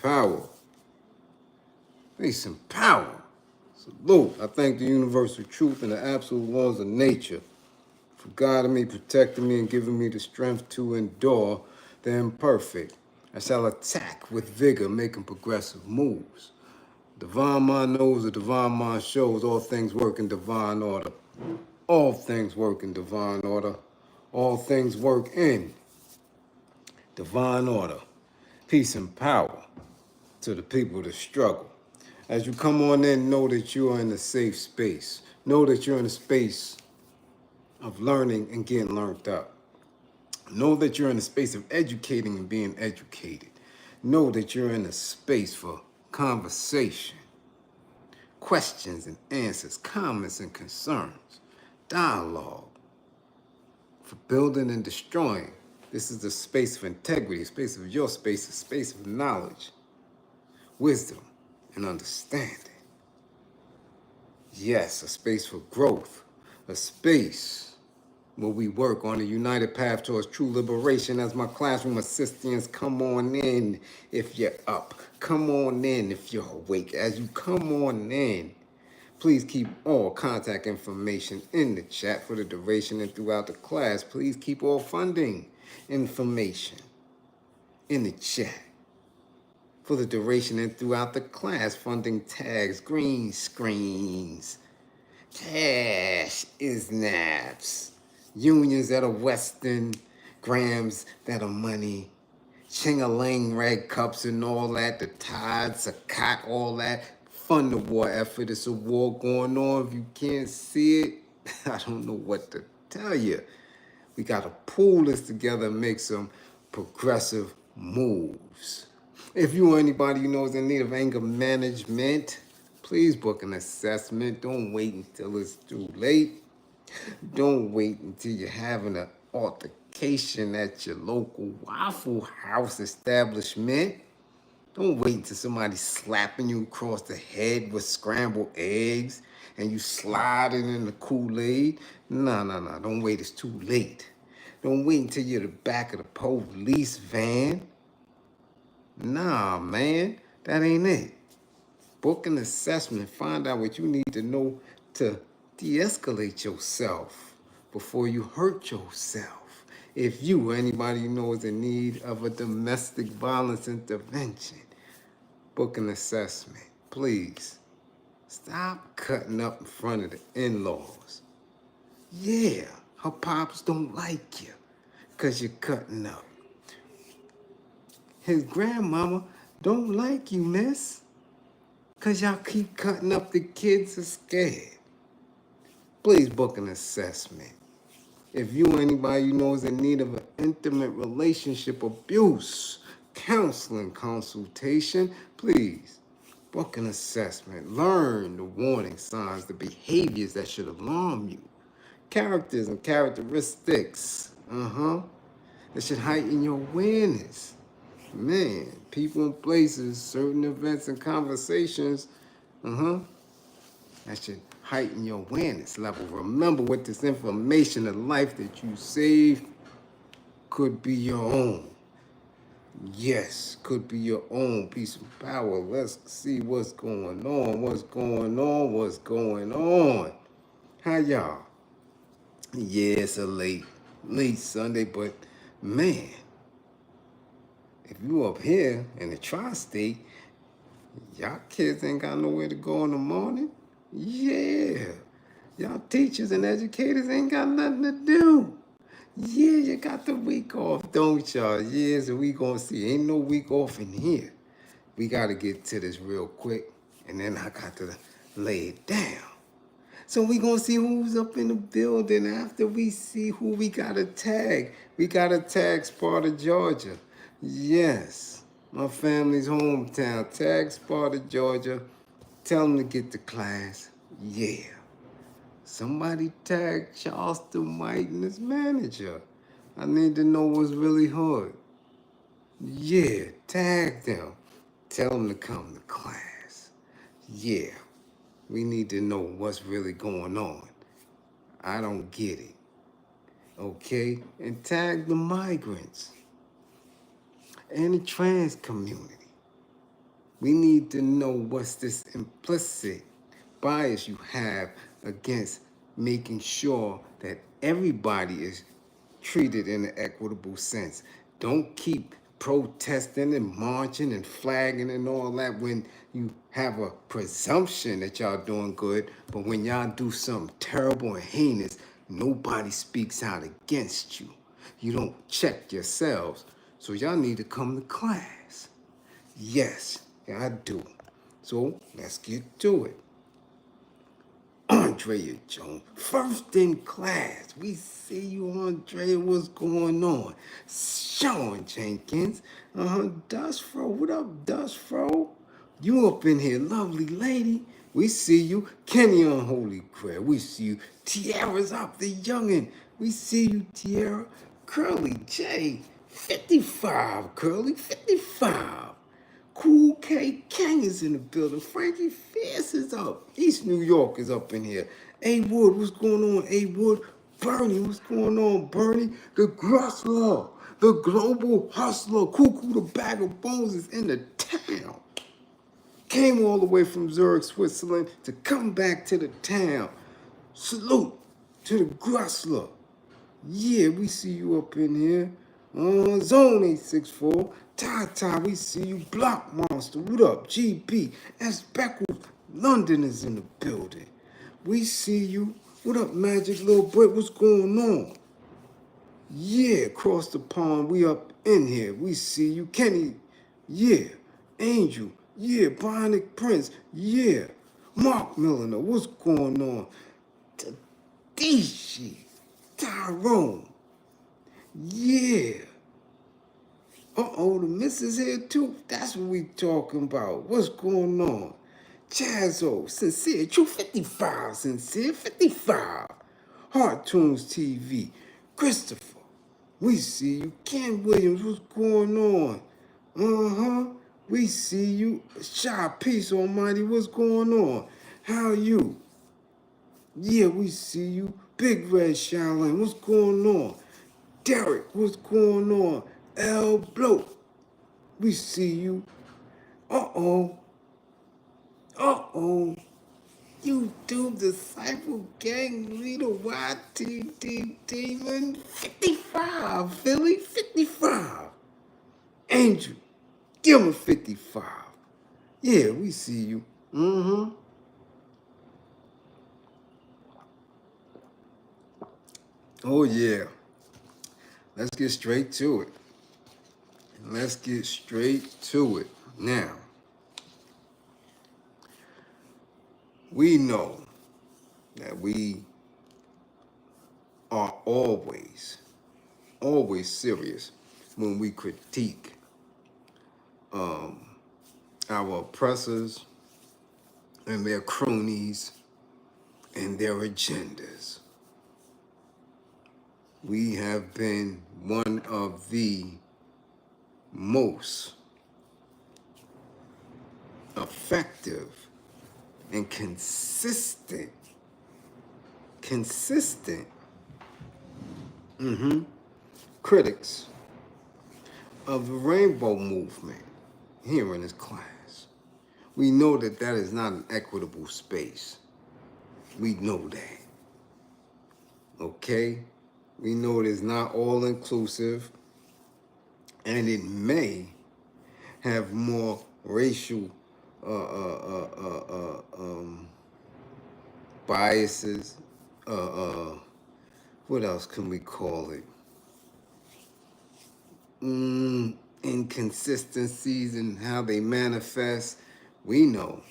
Power. Peace and power. Salute. I thank the universal truth and the absolute laws of nature for guiding me, protecting me, and giving me the strength to endure the imperfect. I shall attack with vigor, making progressive moves. Divine mind knows, the divine mind shows all things work in divine order. All things work in divine order. All things work in divine order. Peace and power to the people that struggle. As you come on in, know that you are in a safe space. Know that you're in a space of learning and getting learned up. Know that you're in a space of educating and being educated. Know that you're in a space for conversation, questions and answers, comments and concerns, dialogue, for building and destroying. This is the space of integrity, a space of your space, a space of knowledge, wisdom, and understanding. Yes, a space for growth, a space where we work on a united path towards true liberation. As my classroom assistants, come on in if you're up. Come on in if you're awake. As you come on in, please keep all contact information in the chat for the duration and throughout the class. Please keep all funding information in the chat for the duration and throughout the class. Funding tags, green screens, cash is naps, unions that are Western, grams that are money, ching-a-ling, red cups and all that, the tides, a cot, all that. Fund the war effort. It's a war going on. If you can't see it, I don't know what to tell you. We got to pull this together and make some progressive moves. If you or anybody you know is in need of anger management, please book an assessment. Don't wait until it's too late. Don't wait until you're having an altercation at your local Waffle House establishment. Don't wait until somebody's slapping you across the head with scrambled eggs and you sliding in the Kool-Aid. No. Don't wait. It's too late. Don't wait until you're the back of the police van. Nah, man. That ain't it. Book an assessment. Find out what you need to know to de-escalate yourself before you hurt yourself. If you or anybody you know is in need of a domestic violence intervention, book an assessment. Please, stop cutting up in front of the in-laws. Yeah, her pops don't like you because you're cutting up. His grandmama don't like you, miss, because y'all keep cutting up. The kids are scared. Please book an assessment. If you or anybody you know is in need of an intimate relationship abuse, counseling consultation, please book an assessment. Learn the warning signs, the behaviors that should alarm you, characters and characteristics, that should heighten your awareness. Man, people and places, certain events and conversations, that should heighten your awareness level. Remember, with this information, the life that you save could be your own. Yes, could be your own. Peace and power. Let's see what's going on. What's going on? How y'all? Yeah, it's a late Sunday, but man, if you up here in the tri-state, y'all kids ain't got nowhere to go in the morning. Yeah, y'all teachers and educators ain't got nothing to do. Yeah, you got the week off, don't y'all? Yeah, so we gonna see. Ain't no week off in here. We gotta get to this real quick, and then I got to lay it down. So we gonna see who's up in the building after we see who we gotta tag. We gotta tag Sparta, Georgia. Yes, my family's hometown. Tag Sparta, Georgia. Tell them to get to class. Yeah. Somebody tag Charleston White and his manager. I need to know what's really hard. Yeah, tag them. Tell them to come to class. Yeah, we need to know what's really going on. I don't get it. Okay? And tag the migrants and the trans community. We need to know what's this implicit bias you have against making sure that everybody is treated in an equitable sense. Don't keep protesting and marching and flagging and all that when you have a presumption that y'all doing good, but when y'all do something terrible and heinous, nobody speaks out against you. You don't check yourselves. So y'all need to come to class. Yes, I do. So let's get to it. Andrea Jones, first in class. We see you, Andrea. What's going on? Sean Jenkins, Dustfro. What up, Dustfro? You up in here, lovely lady. We see you. Kenny Unholy Prayer. We see you. Tiara's up, the youngin'. We see you, Tiara. Curly J, 55. Curly, 55. Cool K King is in the building. Frankie Fierce is up. East New York is up in here. A Wood, what's going on? A Wood. Bernie, what's going on? Bernie, the Grussler, the global hustler, Cuckoo, the bag of bones is in the town. Came all the way from Zurich, Switzerland to come back to the town. Salute to the Grussler. Yeah, we see you up in here. Zone 864. Ty, we see you. Block Monster. What up? GB. S. Beckles. London is in the building. We see you. What up, Magic Little Brit? What's going on? Yeah, across the pond. We up in here. We see you. Kenny. Yeah. Angel. Yeah. Bionic Prince. Yeah. Mark Milliner. What's going on? Tadishi. Tyrone. Yeah. Uh-oh, the missus here too. That's what we talking about. What's going on? Chazzo, Sincere, True 55, Sincere 55. Heart Tunes TV. Christopher, we see you. Ken Williams, what's going on? We see you. Shy Peace Almighty, what's going on? How are you? Yeah, we see you. Big Red Shaolin, what's going on? Derek, what's going on? L Bloat, we see you. Uh-oh. YouTube Disciple Gang Leader YTD Demon 55. Philly 55. Angel, give him 55. Yeah, we see you. Oh, yeah. Let's get straight to it. Let's get straight to it. Now, we know that we are always serious when we critique our oppressors and their cronies and their agendas. We have been one of the most effective and consistent critics of the rainbow movement here in this class. We know that that is not an equitable space. We know that. Okay? We know it is not all inclusive, and it may have more racial biases. What else can we call it? Inconsistencies in how they manifest. We know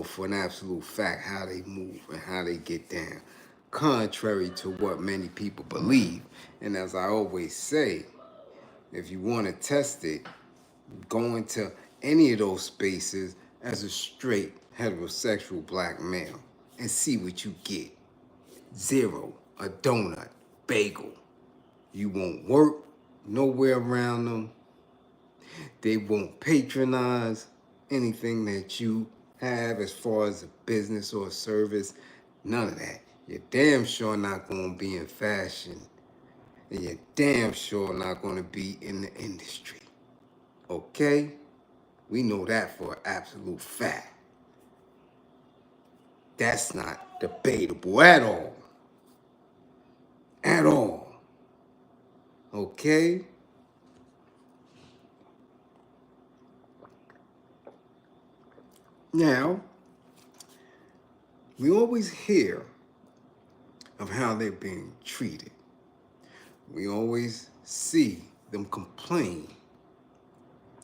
for an absolute fact how they move and how they get down, contrary to what many people believe. And as I always say, if you want to test it, go into any of those spaces as a straight heterosexual black male and see what you get. Zero, a donut, bagel. You won't work nowhere around them. They won't patronize anything that you have as far as a business or a service. None of that. You're damn sure not going to be in fashion. And you're damn sure not going to be in the industry. Okay? We know that for an absolute fact. That's not debatable at all. At all. Okay? Now, we always hear of how they're being treated. We always see them complain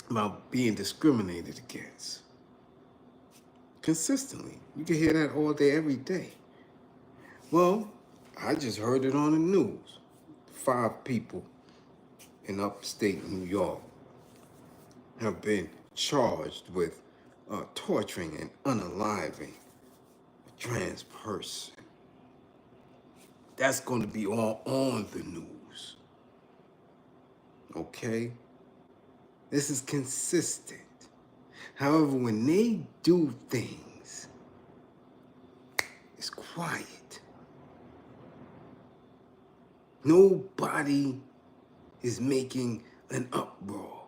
about being discriminated against. Consistently. You can hear that all day, every day. Well, I just heard it on the news. 5 people in upstate New York have been charged with torturing and unaliving a trans person. That's going to be all on the news. Okay? This is consistent. However, when they do things, it's quiet. Nobody is making an uproar.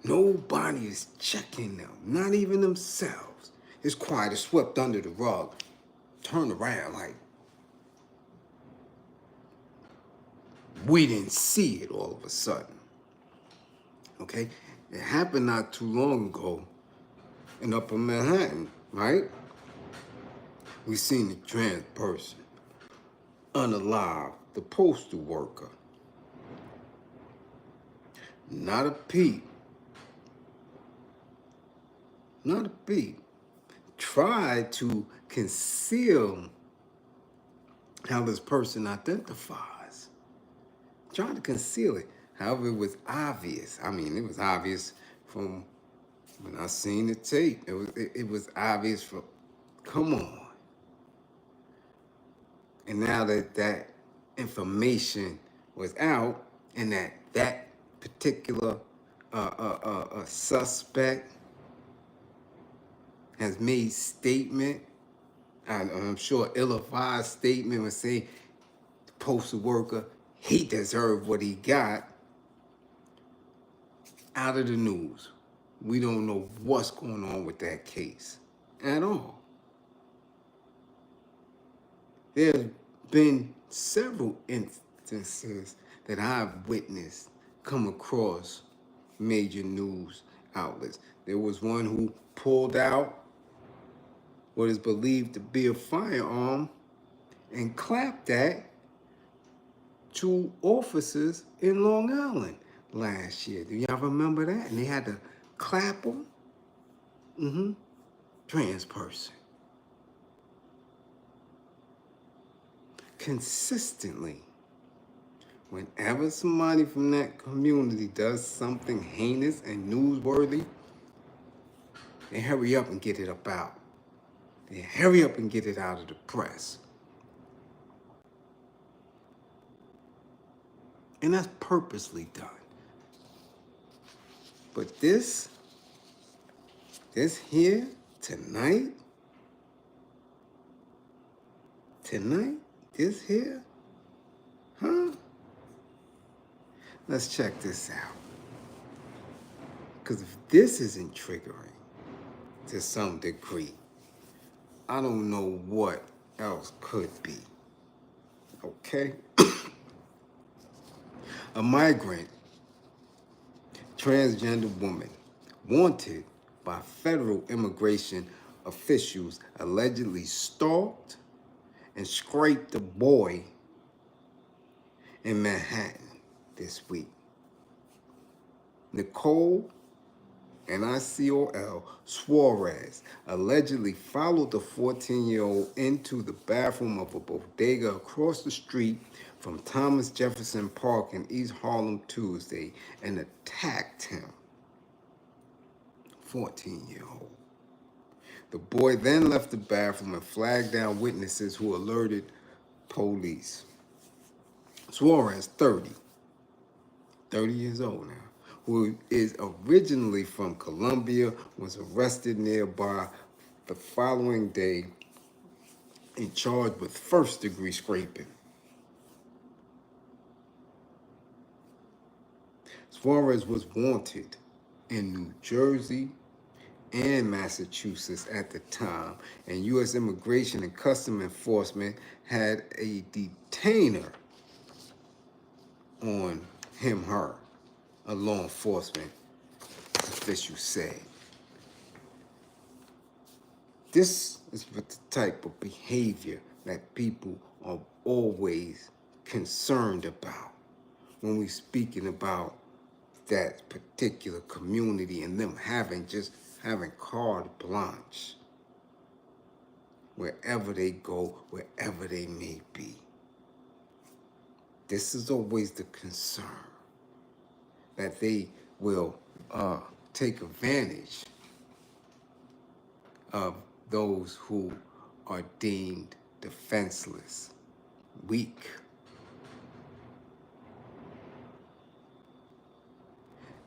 Nobody is checking them, not even themselves. It's quiet, it's swept under the rug. Turn around like we didn't see it all of a sudden. Okay? It happened not too long ago in Upper Manhattan, right? We seen the trans person unalive the postal worker. Not a peep. Not a peep. Tried to conceal how this person identifies. Tried to conceal it. However, it was obvious. I mean, it was obvious from when I seen the tape. It was obvious from, come on. And now that that information was out, and that particular suspect has made statement, I'm sure ill-advised statement would say the postal worker, he deserved what he got, out of the news. We don't know what's going on with that case at all. There's been several instances that I've witnessed come across major news outlets. There was one who pulled out what is believed to be a firearm and clapped at 2 officers in Long Island last year. Do y'all remember that? And they had to clap them? Trans person. Consistently, whenever somebody from that community does something heinous and newsworthy, they hurry up and get it up out. They hurry up and get it out of the press. And that's purposely done. But this here, tonight, this here, huh? Let's check this out. Because if this isn't triggering to some degree, I don't know what else could be. Okay? A migrant, transgender woman, wanted by federal immigration officials, allegedly stalked and scraped a boy in Manhattan this week. Nicole, Nicol Suarez, allegedly followed the 14-year-old into the bathroom of a bodega across the street from Thomas Jefferson Park in East Harlem Tuesday and attacked him. 14-year-old. The boy then left the bathroom and flagged down witnesses who alerted police. Suarez, 30 years old now, who is originally from Colombia, was arrested nearby the following day and charged with first-degree scraping. Suarez was wanted in New Jersey, and Massachusetts at the time, and U.S. Immigration and Custom Enforcement had a detainer on him, her, a law enforcement official said. This is what the type of behavior that people are always concerned about when we're speaking about that particular community and them having carte blanche wherever they go, wherever they may be. This is always the concern, that they will take advantage of those who are deemed defenseless, weak.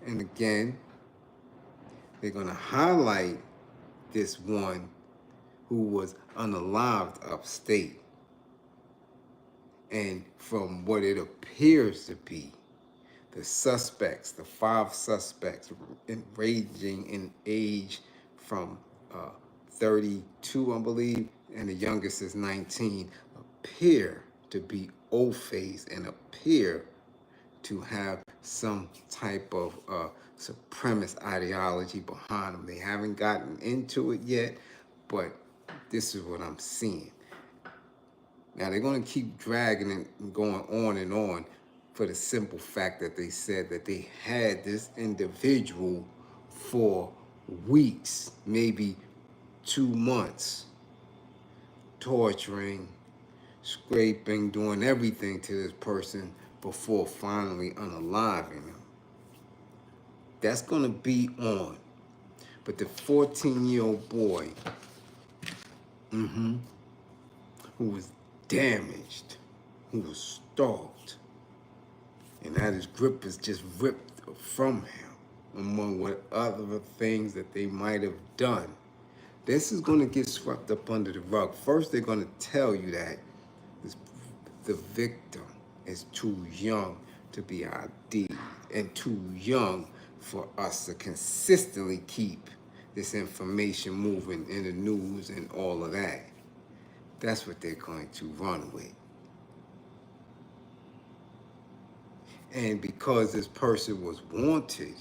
And again, they're going to highlight this one who was unalived upstate. And from what it appears to be, the suspects, the 5 suspects, ranging in age from 32, I believe, and the youngest is 19, appear to be old-faced and appear to have some type of supremacist ideology behind them. They haven't gotten into it yet, but this is what I'm seeing. Now, they're going to keep dragging it and going on for the simple fact that they said that they had this individual for weeks, maybe 2 months, torturing, scraping, doing everything to this person before finally unaliving him. That's going to be on. But the 14-year-old boy, who was damaged, who was stalked, and had his grippers just ripped from him, among what other things that they might have done. This is going to get swept up under the rug. First, they're going to tell you that the victim is too young to be ID'd and too young for us to consistently keep this information moving in the news and all of that. That's what they're going to run with. And because this person was wanted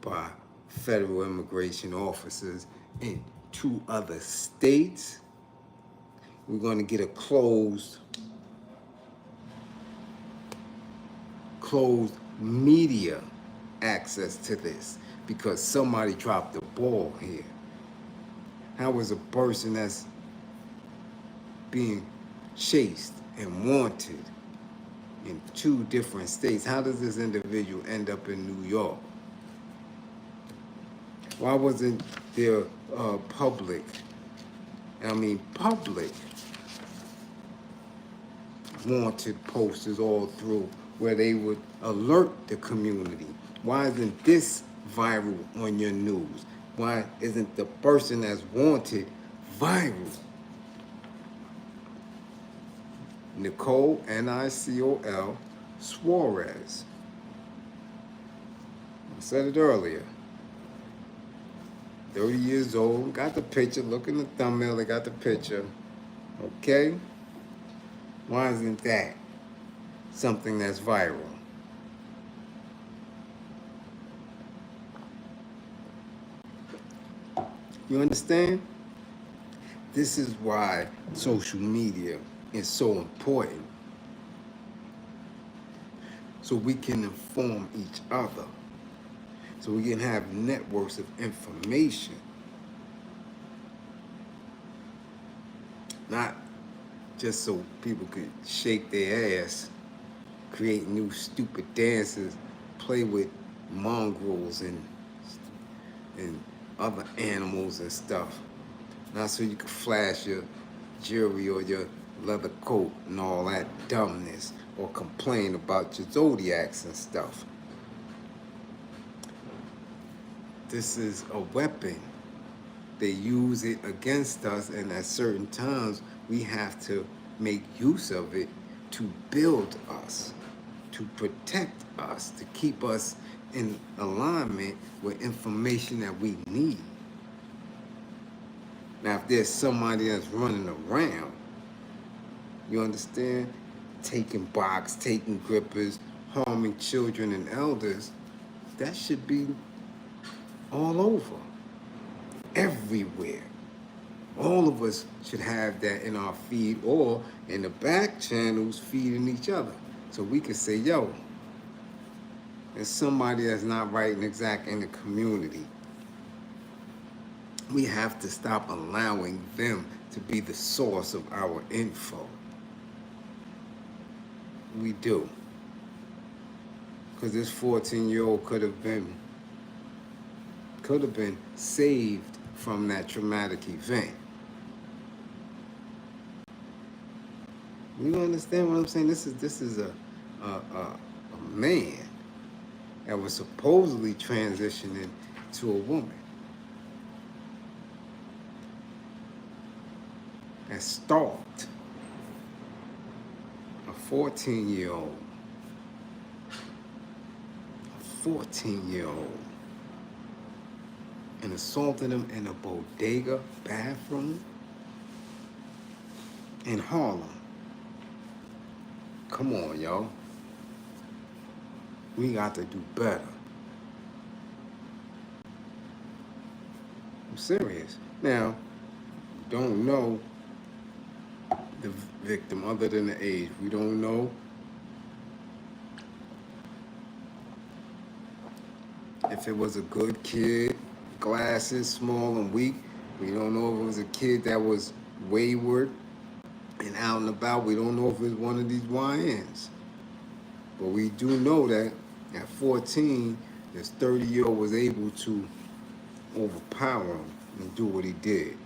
by federal immigration officers in 2 other states, we're going to get a closed media access to this because somebody dropped the ball here. How is a person that's being chased and wanted in 2 different states, how does this individual end up in New York? Why wasn't there public wanted posters all through where they would alert the community? Why isn't this viral on your news? Why isn't the person that's wanted viral? Nicole, Nicol, Suarez. I said it earlier. 30 years old, got the picture, look in the thumbnail, they got the picture. Okay? Why isn't that something that's viral? You understand? This is why social media is so important. So we can inform each other. So we can have networks of information. Not just so people could shake their ass, create new stupid dances, play with mongrels and other animals and stuff. Not so you can flash your jewelry or your leather coat and all that dumbness, or complain about your zodiacs and stuff. This is a weapon. They use it against us, and at certain times we have to make use of it to build us, to protect us, to keep us in alignment with information that we need. Now, if there's somebody that's running around, you understand, taking box, taking grippers, harming children and elders, that should be all over, everywhere. All of us should have that in our feed or in the back channels feeding each other. So we can say, yo, there's somebody that's not right and exact in the community. We have to stop allowing them to be the source of our info. We do. Because this 14-year-old could have been saved from that traumatic event. You understand what I'm saying? This is a man that was supposedly transitioning to a woman. That stalked a 14-year-old. A 14-year-old. And assaulted him in a bodega bathroom in Harlem. Come on, y'all. We got to do better. I'm serious. Now, don't know the victim other than the age. We don't know if it was a good kid, glasses, small and weak. We don't know if it was a kid that was wayward and out and about. We don't know if it was one of these YNs. But we do know that at 14, this 30-year-old was able to overpower him and do what he did.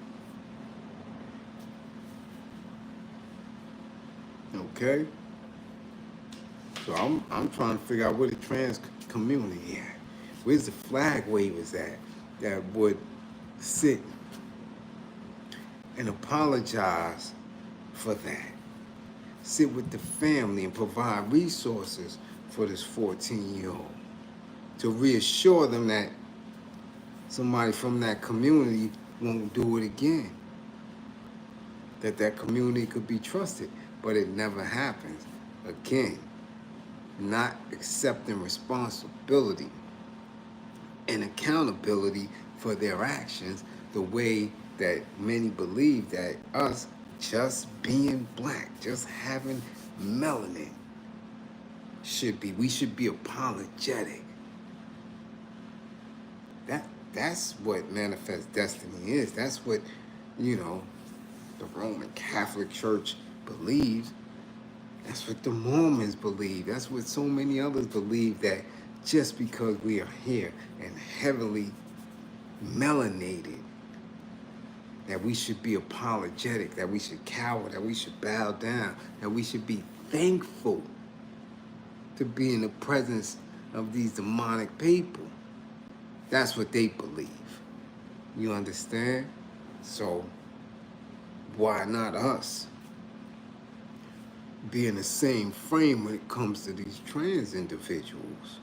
Okay? So I'm trying to figure out where the trans community at. Where's the flag wavers at that would sit and apologize for that? Sit with the family and provide resources for this 14-year-old to reassure them that somebody from that community won't do it again. That community could be trusted, but it never happens. Again, not accepting responsibility and accountability for their actions the way that many believe that us just being black, just having melanin should be. We should be apologetic. That's what manifest destiny is. That's what, the Roman Catholic Church believes. That's what the Mormons believe. That's what so many others believe, that just because we are here and heavily melanated, that we should be apologetic, that we should cower, that we should bow down, that we should be thankful to be in the presence of these demonic people. That's what they believe. You understand? So why not us be in the same frame when it comes to these trans individuals?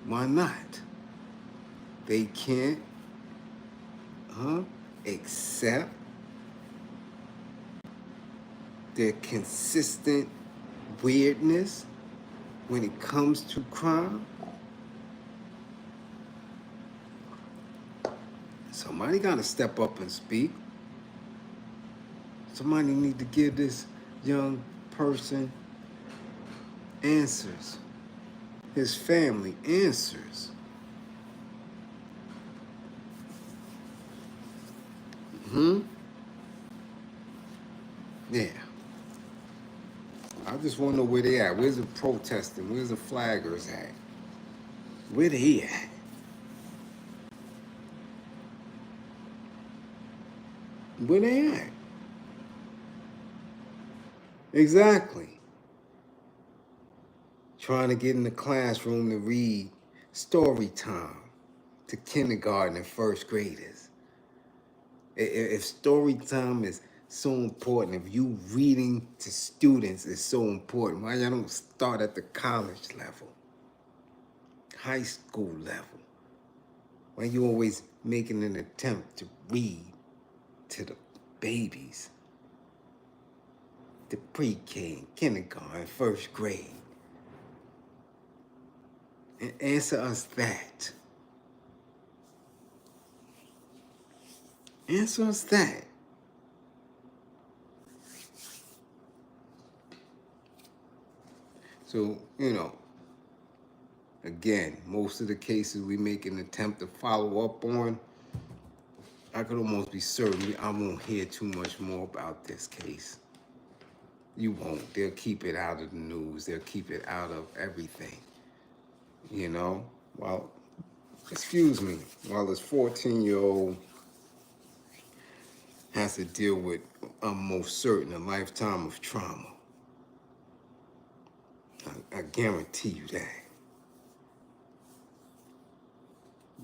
Why not? They can't accept their consistent weirdness when it comes to crime. Somebody got to step up and speak. Somebody need to give this young person answers. His family answers. Yeah. I just want to know where they at. Where's the protesting? Where's the flaggers at? Where they at? Where they at? Exactly. Trying to get in the classroom to read story time to kindergarten and first graders. If story time is so important, if you reading to students is so important, why y'all don't start at the college level, high school level? Why you always making an attempt to read to the babies? The pre-K, kindergarten, first grade. And answer us that. Answer us that. So, again, most of the cases we make an attempt to follow up on, I could almost be certain I won't hear too much more about this case. You won't. They'll keep it out of the news. They'll keep it out of everything. Well, excuse me, while this 14-year-old has to deal with, I'm most certain, a lifetime of trauma. I guarantee you that.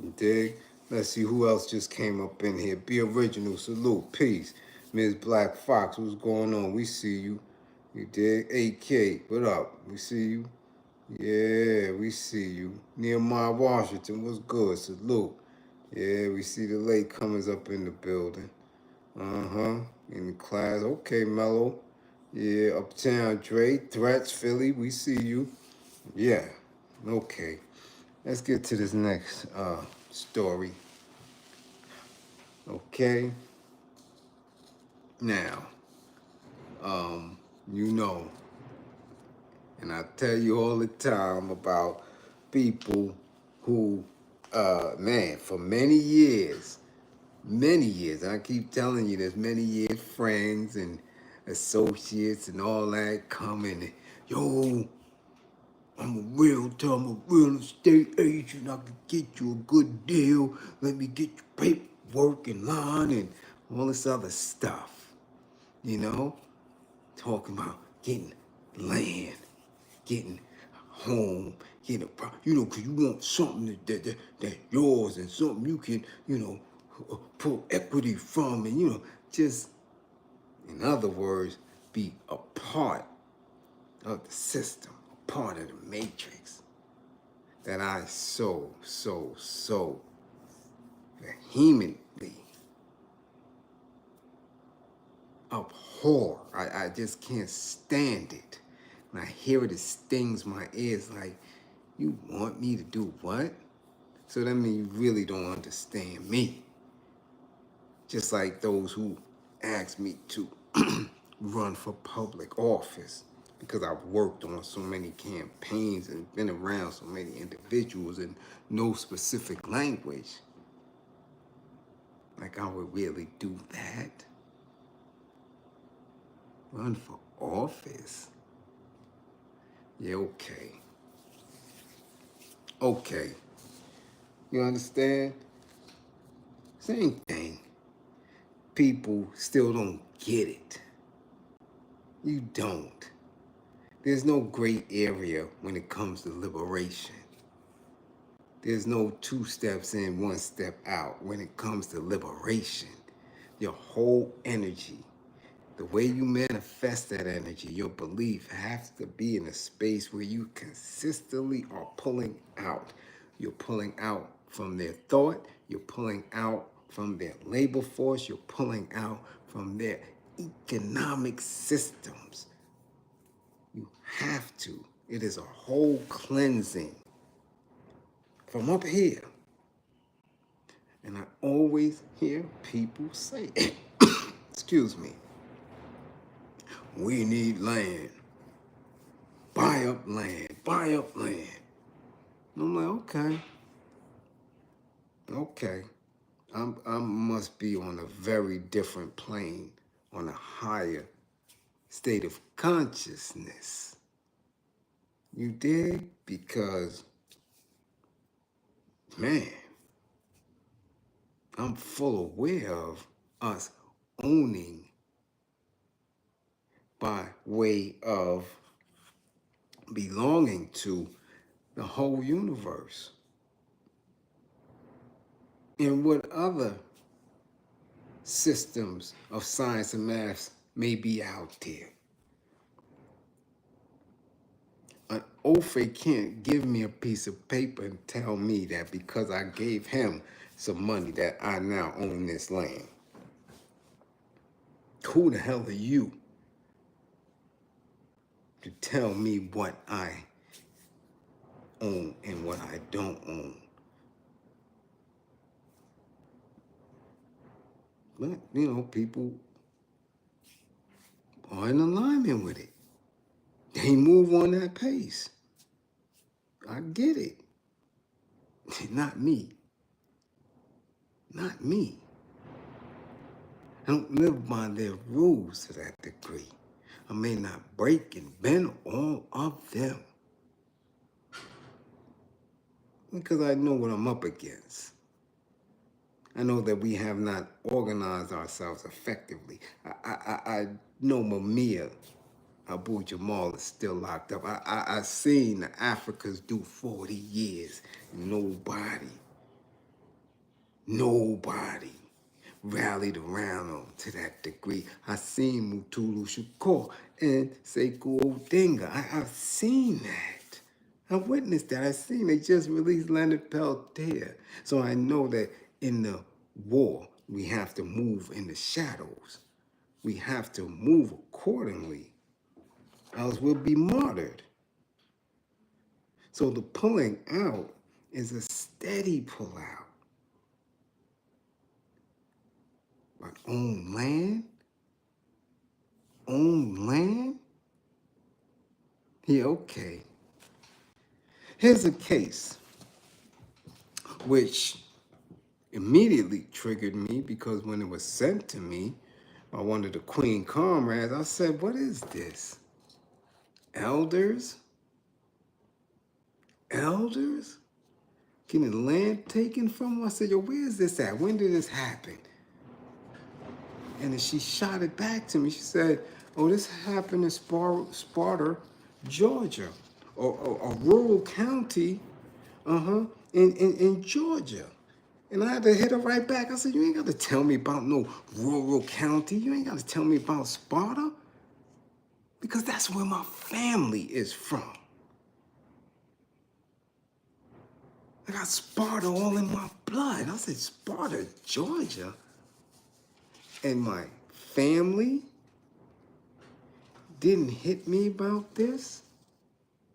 You dig? Let's see who else just came up in here. Be original, salute, peace. Ms. Black Fox, what's going on? We see you. You dig? AK, what up? We see you. Yeah, we see you. Nehemiah Washington, what's good? Salute. Yeah, we see the latecomers up in the building. In the class. Okay, Mello. Yeah, Uptown Dre, Threats, Philly, we see you. Yeah, okay. Let's get to this next story. Okay. Now, and I tell you all the time about people who, man, for many years, I keep telling you this, many years, friends and associates and all that coming, yo, I'm a real estate agent. I can get you a good deal. Let me get your paperwork in line and all this other stuff. Talking about getting land, getting home, getting because you want something that yours and something you can, pull equity from and, just, in other words, be a part of the system, a part of the matrix that I so vehemently abhor. I just can't stand it. When I hear it, it stings my ears like, you want me to do what? So that means you really don't understand me. Just like those who ask me to run for public office because I've worked on so many campaigns and been around so many individuals and know specific language. Like I would really do that? Run for office? Yeah, okay. Okay. You understand? Same thing. People still don't get it. You don't. There's no gray area when it comes to liberation. There's no 2 steps in, 1 step out when it comes to liberation. Your whole energy, the way you manifest that energy, your belief has to be in a space where you consistently are pulling out. You're pulling out from their thought. You're pulling out from their labor force. You're pulling out from their economic systems. You have to. It is a whole cleansing from up here. And I always hear people say, excuse me, we need land. Buy up land. Buy up land. And I'm like, okay. I must be on a very different plane, on a higher state of consciousness. You dig? Because, man, I'm full aware of us owning by way of belonging to the whole universe. And what other systems of science and math may be out there. Ofe can't give me a piece of paper and tell me that because I gave him some money that I now own this land. Who the hell are you to tell me what I own and what I don't own? But, you know, people are in alignment with it. They move on that pace. I get it. Not me. Not me. I don't live by their rules to that degree. I may not break and bend all of them because I know what I'm up against. I know that we have not organized ourselves effectively. I know Mamiya Abu Jamal is still locked up. I've seen the Africans do 40 years. Nobody rallied around them to that degree. I seen Mutulu Shakur and Sekou Odinga. I've seen that. I witnessed that. I seen they just released Leonard Peltier. So I know that in the war, we have to move in the shadows. We have to move accordingly, else we'll be martyred. So the pulling out is a steady pull out. Like own land? Own land? Yeah, okay. Here's a case which immediately triggered me because when it was sent to me by one of the Queen comrades, I said, what is this? Elders? Elders? Getting land taken from them? I said, yo, where is this at? When did this happen? And then she shot it back to me. She said, oh, this happened in Sparta, Georgia, or a rural county, in Georgia. And I had to hit her right back. I said, you ain't got to tell me about no rural county. You ain't got to tell me about Sparta. Because that's where my family is from. I got Sparta all in my blood. I said, Sparta, Georgia? And my family didn't hit me about this?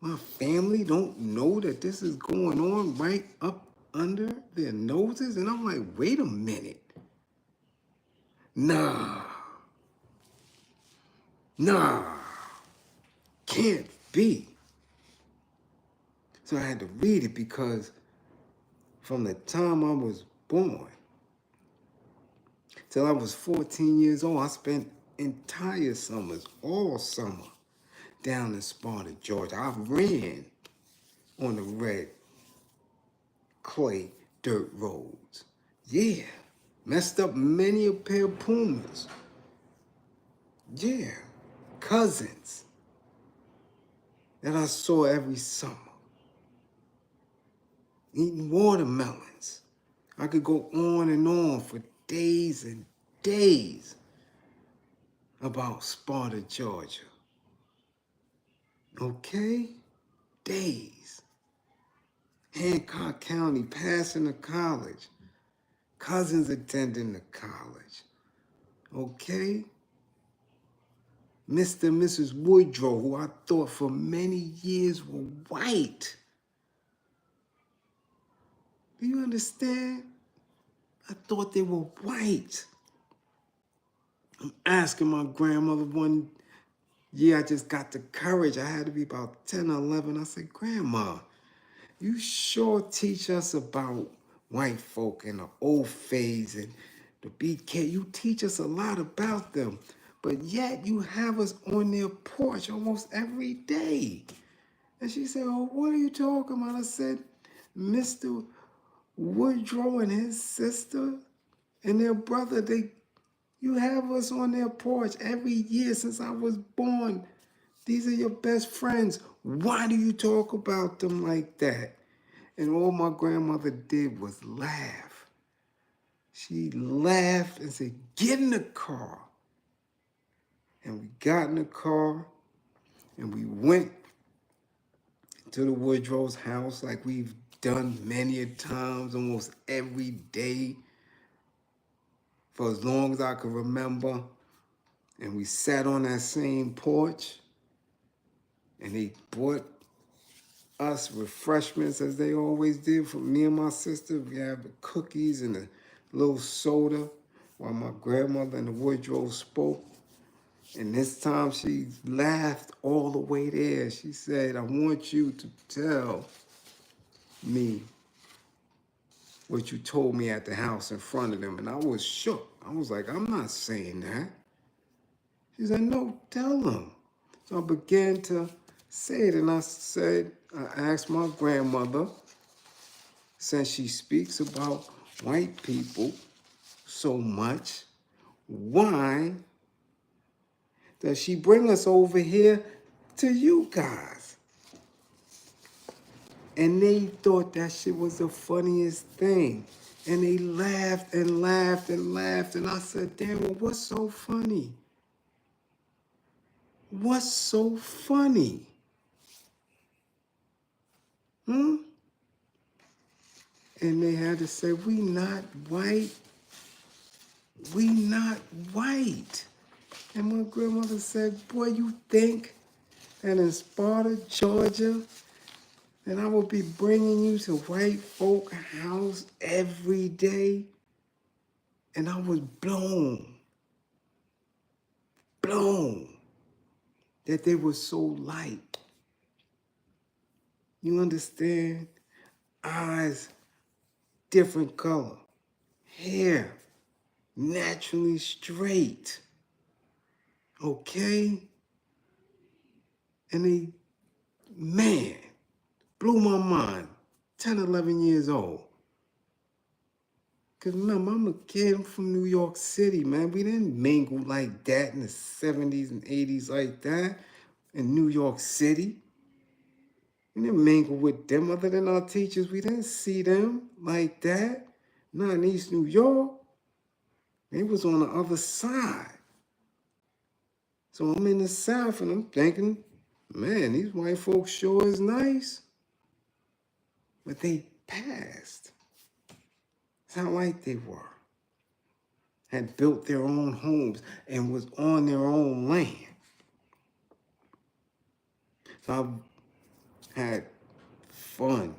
My family don't know that this is going on right up under their noses? And I'm like, wait a minute. Nah, can't be. So I had to read it because from the time I was born till I was 14 years old, I spent entire summers, all summer, down in Sparta, Georgia. I ran on the red clay dirt roads. Yeah, messed up many a pair of Pumas. Yeah, cousins that I saw every summer. Eating watermelons. I could go on and on for days and days about Sparta, Georgia. Okay? Days. Hancock County, passing to college. Cousins attending the college. Okay? Mr. and Mrs. Woodrow, who I thought for many years were white. Do you understand? I thought they were white. I'm asking my grandmother one year, I just got the courage. I had to be about 10 or 11. I said, Grandma, you sure teach us about white folk and the old phase and the BK. You teach us a lot about them. But yet you have us on their porch almost every day. And she said, oh, what are you talking about? I said, Mr. Woodrow and his sister and their brother, you have us on their porch every year since I was born. These are your best friends. Why do you talk about them like that? And all my grandmother did was laugh. She laughed and said, get in the car. And we got in the car and we went to the Woodrow's house like we've done many a times, almost every day for as long as I can remember. And we sat on that same porch, and they brought us refreshments as they always did for me and my sister. We had the cookies and the little soda while my grandmother and the Woodrow spoke. And this time she laughed all the way there. She said, I want you to tell me what you told me at the house in front of them. And I was shook. I was like, I'm not saying that. She said, no, tell them. So I began to say it, and I asked my grandmother, since she speaks about white people so much, why does she bring us over here to you guys? And they thought that shit was the funniest thing. And they laughed and laughed and laughed. And I said, damn, well, what's so funny? What's so funny? And they had to say, we not white. We not white. And my grandmother said, boy, you think that in Sparta, Georgia, that I will be bringing you to white folk house every day? And I was blown that they were so light. You understand? Eyes, different color. Hair, naturally straight. Okay? And they, man, blew my mind. 10, 11 years old. Because remember, I'm a kid, I'm from New York City, man. We didn't mingle like that in the 70s and 80s like that in New York City. We didn't mingle with them other than our teachers. We didn't see them like that. Not in East New York. They was on the other side. So I'm in the South and I'm thinking, man, these white folks sure is nice. But they passed. It's not like they were. Had built their own homes and was on their own land. So I've had fun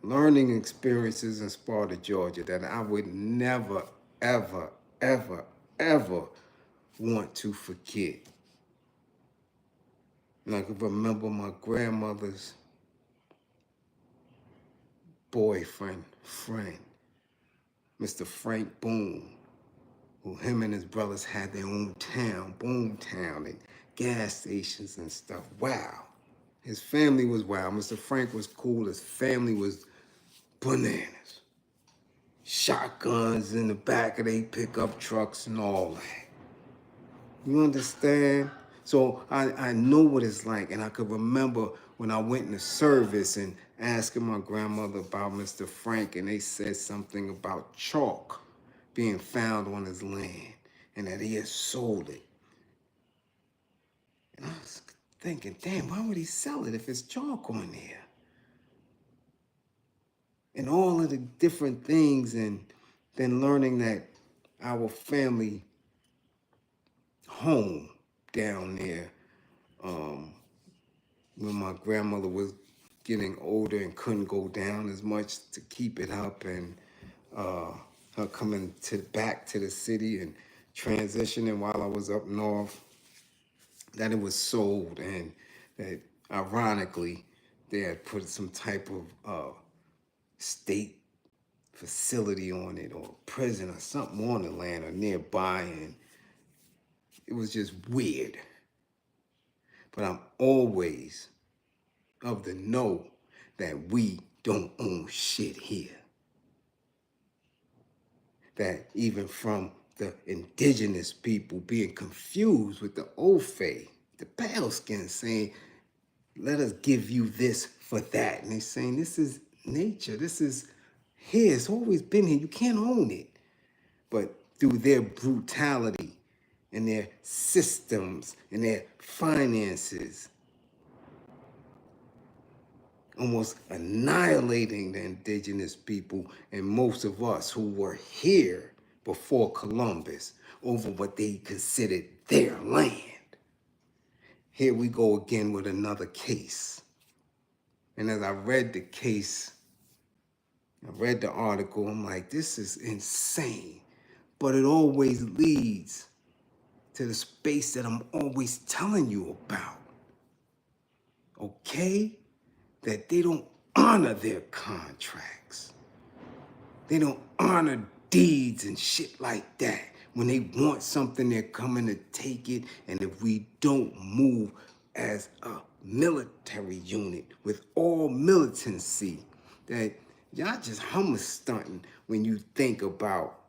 learning experiences in Sparta, Georgia that I would never, ever, ever, ever want to forget. And I can remember my grandmother's boyfriend, friend, Mr. Frank Boone, who him and his brothers had their own town, Boone Town, and gas stations and stuff. Wow. His family was wild. Mr. Frank was cool. His family was bananas. Shotguns in the back of their pickup trucks and all that. You understand? So I know what it's like, and I could remember when I went into service and asking my grandmother about Mr. Frank, and they said something about chalk being found on his land and that he had sold it. And I was thinking, damn, why would he sell it if it's chalk on there? And all of the different things, and then learning that our family home down there, when my grandmother was getting older and couldn't go down as much to keep it up, and her coming back to the city and transitioning while I was up north, that it was sold, and that ironically they had put some type of state facility on it, or prison or something on the land or nearby, and it was just weird. But I'm always of the know that we don't own shit here. That even from the indigenous people being confused with the Ofe, the pale skin, saying, let us give you this for that. And they're saying, this is nature. This is here. It's always been here. You can't own it. But through their brutality and their systems and their finances, almost annihilating the indigenous people and most of us who were here before Columbus over what they considered their land. Here we go again with another case. And as I read the case, I read the article, I'm like, this is insane. But it always leads to the space that I'm always telling you about. Okay? That they don't honor their contracts. They don't honor deeds and shit like that. When they want something, they're coming to take it. And if we don't move as a military unit with all militancy, that y'all just hummer stunting when you think about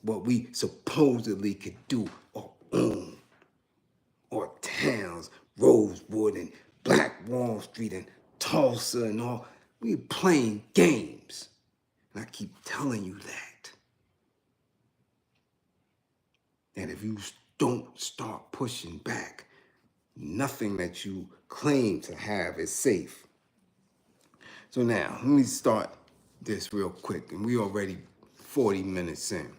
what we supposedly could do or own. Or towns, Rosewood and Black Wall Street and Tulsa and all. We playing games. And I keep telling you that. And if you don't start pushing back, nothing that you claim to have is safe. So now, let me start this real quick. And we already 40 minutes in.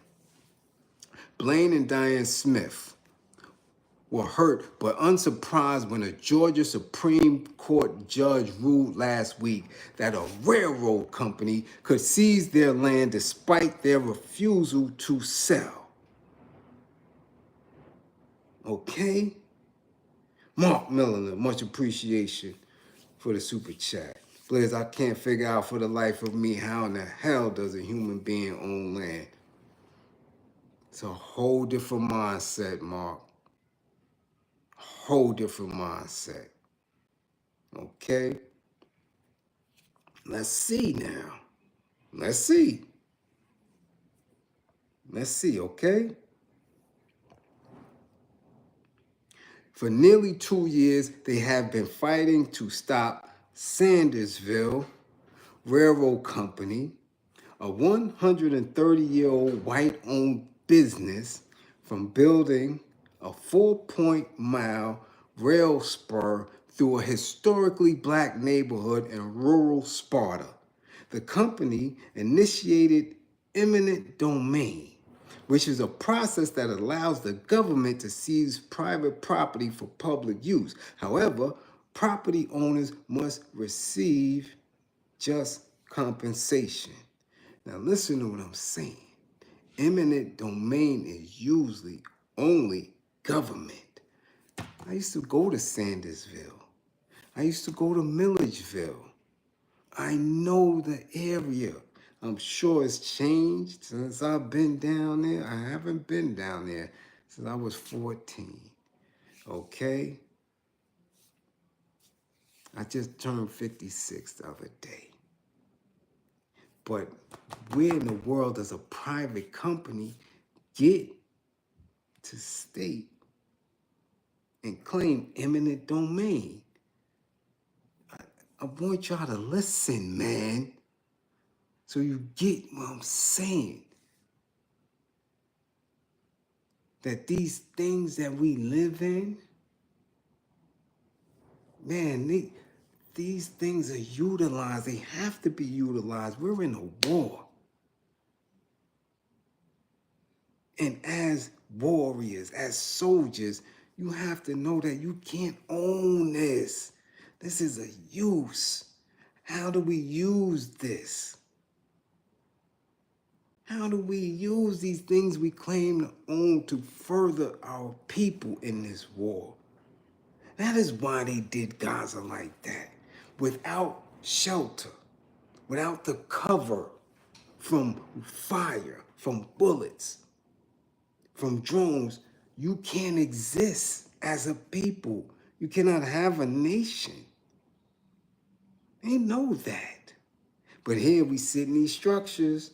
Blaine and Diane Smith were hurt but unsurprised when a Georgia Supreme Court judge ruled last week that a railroad company could seize their land despite their refusal to sell. Okay? Mark Milliner, much appreciation for the super chat. Bliz, I can't figure out for the life of me how in the hell does a human being own land? It's a whole different mindset, Mark. Whole different mindset. Okay? Let's see now. Let's see. Let's see, okay? For nearly 2 years, they have been fighting to stop Sandersville Railroad Company, a 130-year-old white-owned business, from building a 4-mile rail spur through a historically black neighborhood in rural Sparta. The company initiated eminent domain, which is a process that allows the government to seize private property for public use. However, property owners must receive just compensation. Now listen to what I'm saying. Eminent domain is usually only government. I used to go to Sandersville. I used to go to Milledgeville. I know the area. I'm sure it's changed since I've been down there. I haven't been down there since I was 14. Okay? I just turned 56 the other day. But where in the world does a private company get to state and claim eminent domain? I want y'all to listen, man, so you get what I'm saying. That these things that we live in, man, these things are utilized. They have to be utilized. We're in a war. And as warriors, as soldiers, you have to know that you can't own this. This is a use. How do we use this? How do we use these things we claim to own to further our people in this war? That is why they did Gaza like that. Without shelter, without the cover from fire, from bullets, from drones, you can't exist as a people. You cannot have a nation. They know that. But here we sit in these structures.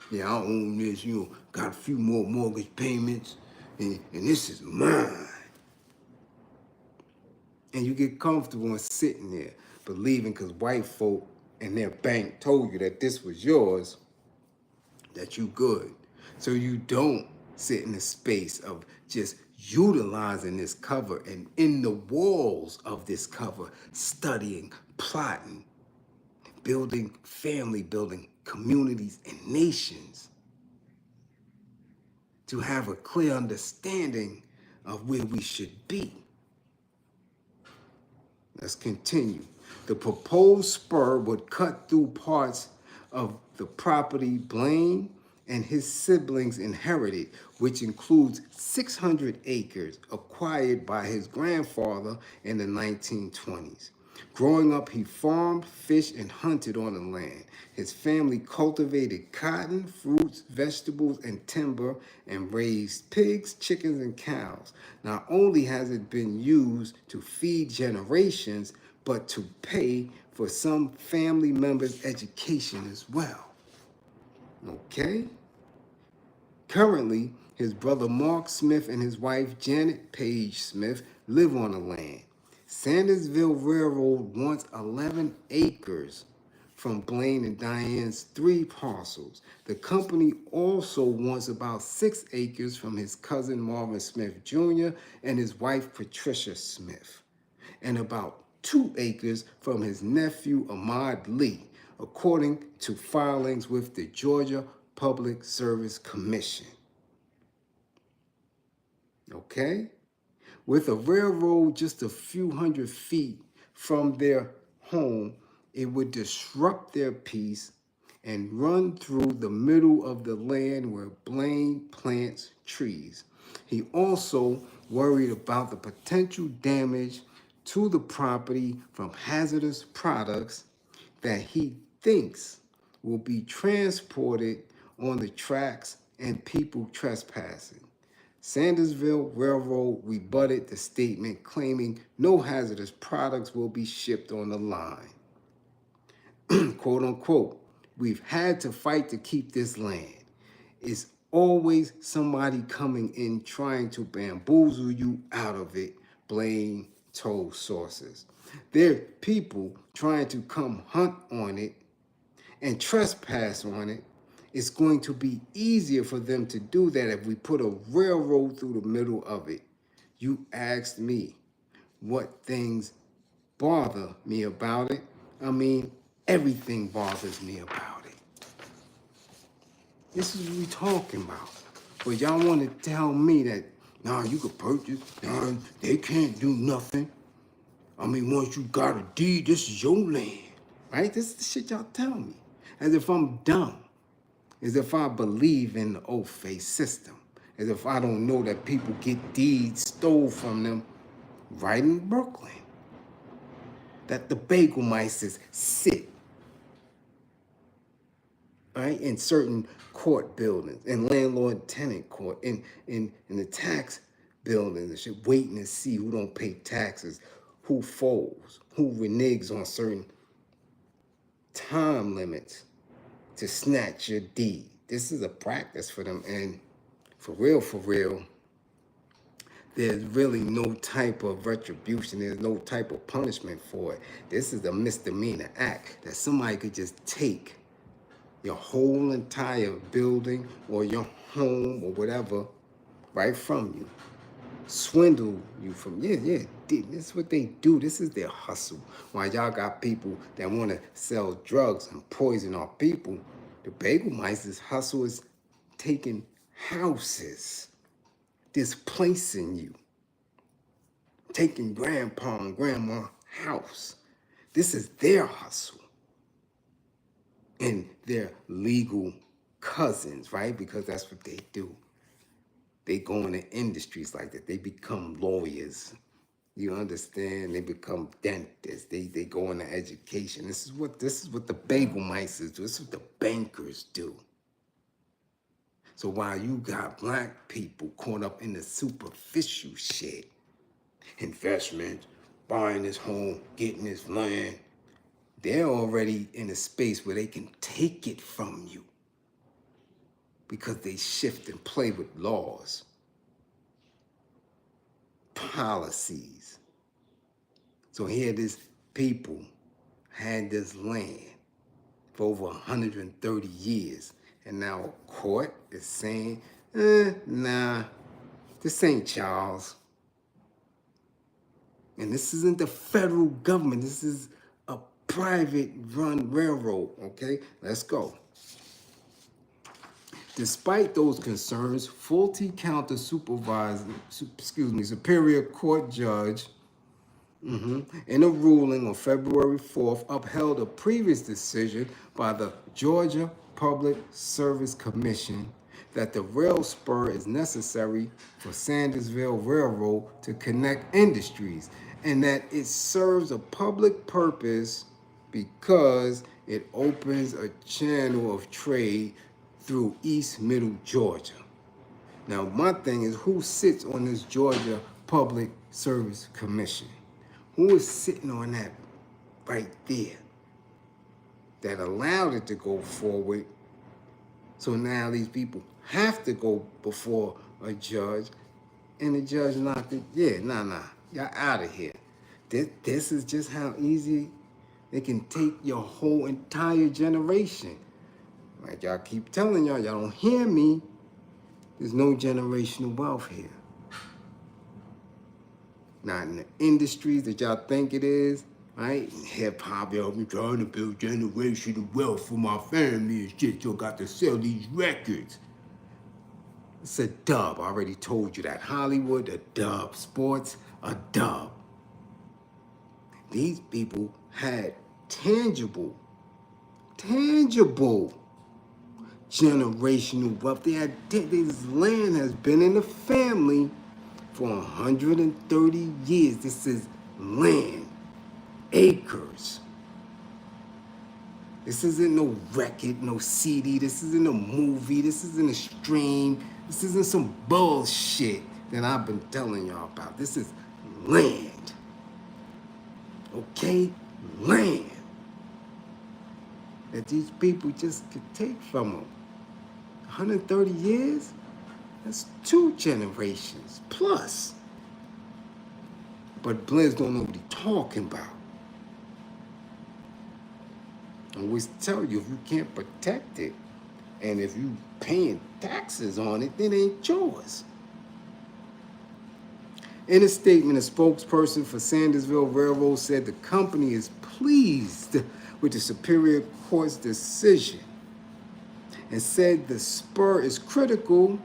Yeah, I own this, got a few more mortgage payments, and this is mine. And you get comfortable in sitting there, believing because white folk and their bank told you that this was yours, that you good. So you don't sit in the space of just utilizing this cover and in the walls of this cover, studying, plotting, building family, building communities and nations, to have a clear understanding of where we should be. Let's continue. The proposed spur would cut through parts of the property Blaine and his siblings inherited, which includes 600 acres acquired by his grandfather in the 1920s. Growing up, he farmed, fished, and hunted on the land. His family cultivated cotton, fruits, vegetables, and timber, and raised pigs, chickens, and cows. Not only has it been used to feed generations, but to pay for some family members' education as well. Okay? Currently, his brother Mark Smith and his wife Janet Page Smith live on the land. Sandersville Railroad wants 11 acres from Blaine and Diane's 3 parcels. The company also wants about 6 acres from his cousin Marvin Smith Jr. and his wife Patricia Smith, and about 2 acres from his nephew Ahmad Lee, according to filings with the Georgia Public Service Commission. Okay? With a railroad just a few hundred feet from their home, it would disrupt their peace and run through the middle of the land where Blaine plants trees. He also worried about the potential damage to the property from hazardous products that he thinks will be transported on the tracks and people trespassing. Sandersville Railroad rebutted the statement, claiming no hazardous products will be shipped on the line. Quote unquote, we've had to fight to keep this land. It's always somebody coming in trying to bamboozle you out of it, Blaine told sources. There are people trying to come hunt on it and trespass on it. It's going to be easier for them to do that if we put a railroad through the middle of it. You asked me what things bother me about it. I mean, everything bothers me about it. This is what we're talking about. But y'all want to tell me that, nah, you could purchase, nah, they can't do nothing. I mean, once you got a deed, this is your land, right? This is the shit y'all tell me. As if I'm dumb. As if I believe in the oath-based system. As if I don't know that people get deeds stole from them right in Brooklyn. That the bagel mices sit, right, in certain court buildings, in landlord-tenant court, in the tax buildings and shit, waiting to see who don't pay taxes, who folds, who reneges on certain time limits to snatch your deed. This is a practice for them, and for real, there's really no type of retribution. There's no type of punishment for it. This is a misdemeanor act that somebody could just take your whole entire building or your home or whatever right from you. Swindle you from, this is what they do. This is their hustle. While y'all got people that want to sell drugs and poison our people, the bagel mice's hustle is taking houses, displacing you, taking grandpa and grandma's house. This is their hustle. And their legal cousins, right? Because that's what they do. They go into industries like that. They become lawyers. You understand? They become dentists. They go into education. This is what the bagel mice do. This is what the bankers do. So while you got black people caught up in the superficial shit, investments, buying this home, getting this land, they're already in a space where they can take it from you because they shift and play with laws, policies. So here this people had this land for over 130 years, and now a court is saying, nah, this ain't Charles. And this isn't the federal government. This is a private run railroad. Okay, let's go. Despite those concerns, Fulton County Superior Court Judge, in a ruling on February 4th, upheld a previous decision by the Georgia Public Service Commission that the rail spur is necessary for Sandersville Railroad to connect industries and that it serves a public purpose because it opens a channel of trade through East Middle Georgia. Now, my thing is, who sits on this Georgia Public Service Commission? Who is sitting on that right there that allowed it to go forward? So now these people have to go before a judge, and the judge knocked it. Yeah, nah, y'all out of here. This is just how easy they can take your whole entire generation. Like y'all keep telling y'all don't hear me. There's no generational wealth here. Not in the industries that y'all think it is, right? Hip hop, y'all be trying to build generational wealth for my family and shit. Y'all got to sell these records. It's a dub. I already told you that. Hollywood, a dub. Sports, a dub. These people had tangible generational wealth. This land has been in the family for 130 years. This is land, acres. This isn't no record, no CD. This isn't a movie. This isn't a stream. This isn't some bullshit that I've been telling y'all about. This is land. Okay? Land. That these people just could take from them. 130 years? That's 2 generations plus. But Bliz don't know what he's talking about. I always tell you, if you can't protect it, and if you paying taxes on it, then it ain't yours. In a statement, a spokesperson for Sandersville Railroad said the company is pleased with the Superior Court's decision and said the spur is critical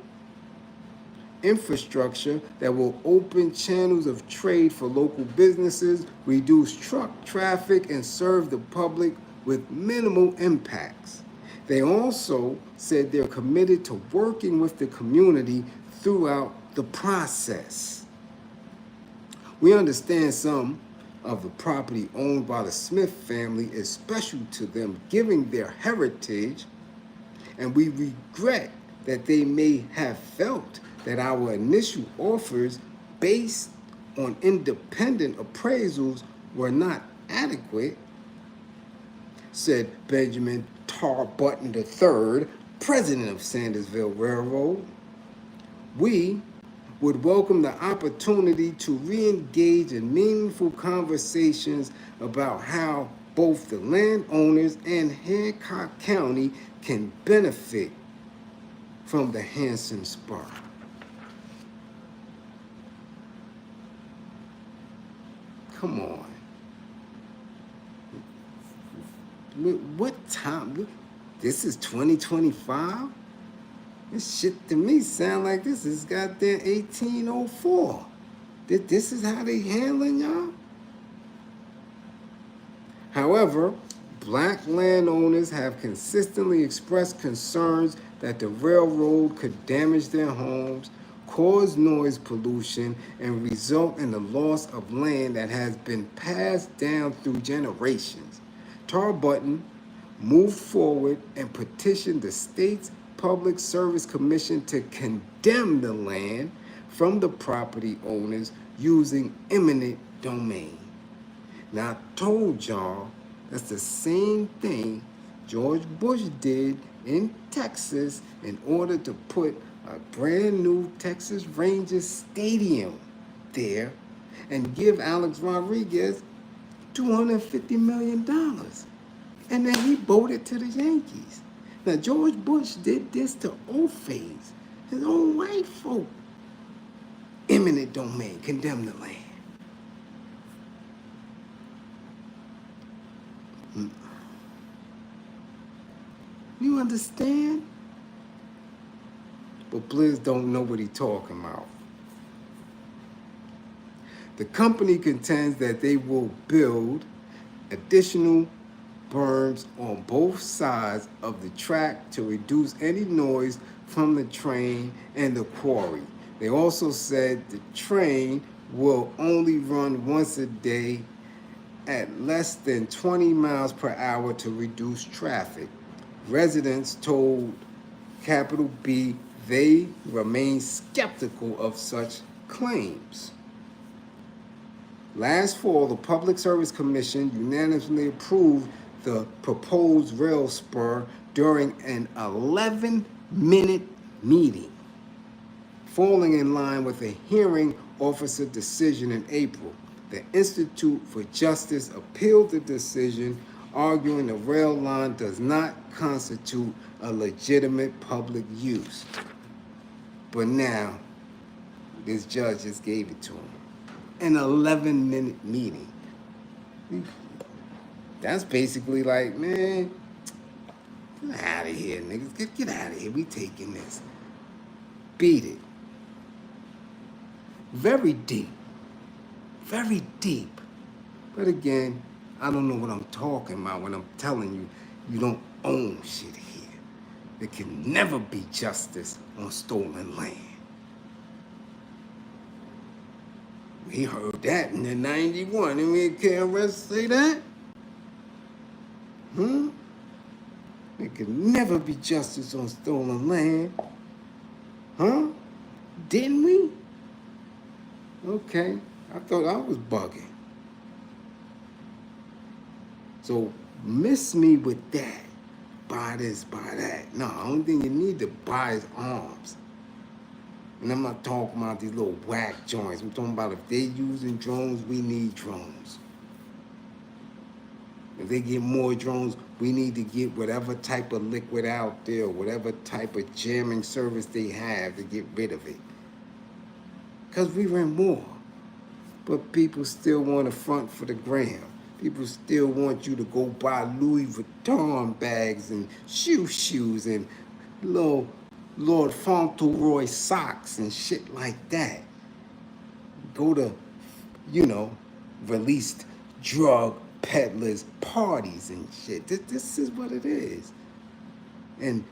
infrastructure that will open channels of trade for local businesses, reduce truck traffic, and serve the public with minimal impacts. They also said they're committed to working with the community throughout the process. We understand some of the property owned by the Smith family is special to them, given their heritage, and we regret that they may have felt that our initial offers based on independent appraisals were not adequate, said Benjamin Tarbutton III, president of Sandersville Railroad. We would welcome the opportunity to re-engage in meaningful conversations about how both the landowners and Hancock County can benefit from the Hanson Spur. Come on. What time? This is 2025? This shit to me sound like this is goddamn 1804. This is how they handling y'all? However, black landowners have consistently expressed concerns that the railroad could damage their homes, cause noise pollution, and result in the loss of land that has been passed down through generations. Tarbutton moved forward and petitioned the state's Public Service Commission to condemn the land from the property owners using eminent domain. Now, I told y'all that's the same thing George Bush did in Texas in order to put a brand new Texas Rangers stadium there and give Alex Rodriguez $250 million. And then he voted to the Yankees. Now, George Bush did this to Ophase, his own white folk. Eminent domain, condemn the land. You understand? But Bliz don't know what he talking about. The company contends that they will build additional berms on both sides of the track to reduce any noise from the train and the quarry. They also said the train will only run once a day at less than 20 miles per hour to reduce traffic. Residents told Capital B they remain skeptical of such claims. Last fall, the Public Service Commission unanimously approved the proposed rail spur during an 11-minute meeting, falling in line with a hearing officer decision in April. The Institute for Justice appealed the decision, arguing the rail line does not constitute a legitimate public use. But now, this judge just gave it to him. An 11-minute meeting. That's basically like, man, get out of here, niggas. Get out of here. We taking this. Beat it. Very deep. Very deep. But again, I don't know what I'm talking about when I'm telling you you don't own shit here. There can never be justice on stolen land. We heard that in the 91, and we can't rest say that? There can never be justice on stolen land. Huh? Didn't we? Okay, I thought I was bugging. So miss me with that. Buy this, buy that. No, I don't think you need to buy is arms. And I'm not talking about these little whack joints. I'm talking about if they're using drones, we need drones. If they get more drones, we need to get whatever type of liquid out there, whatever type of jamming service they have to get rid of it. Because we ran more. But people still want to front for the gram. People still want you to go buy Louis Vuitton bags and shoes and little Lord Fauntleroy socks and shit like that. Go to, released drug peddlers parties and shit. This is what it is. And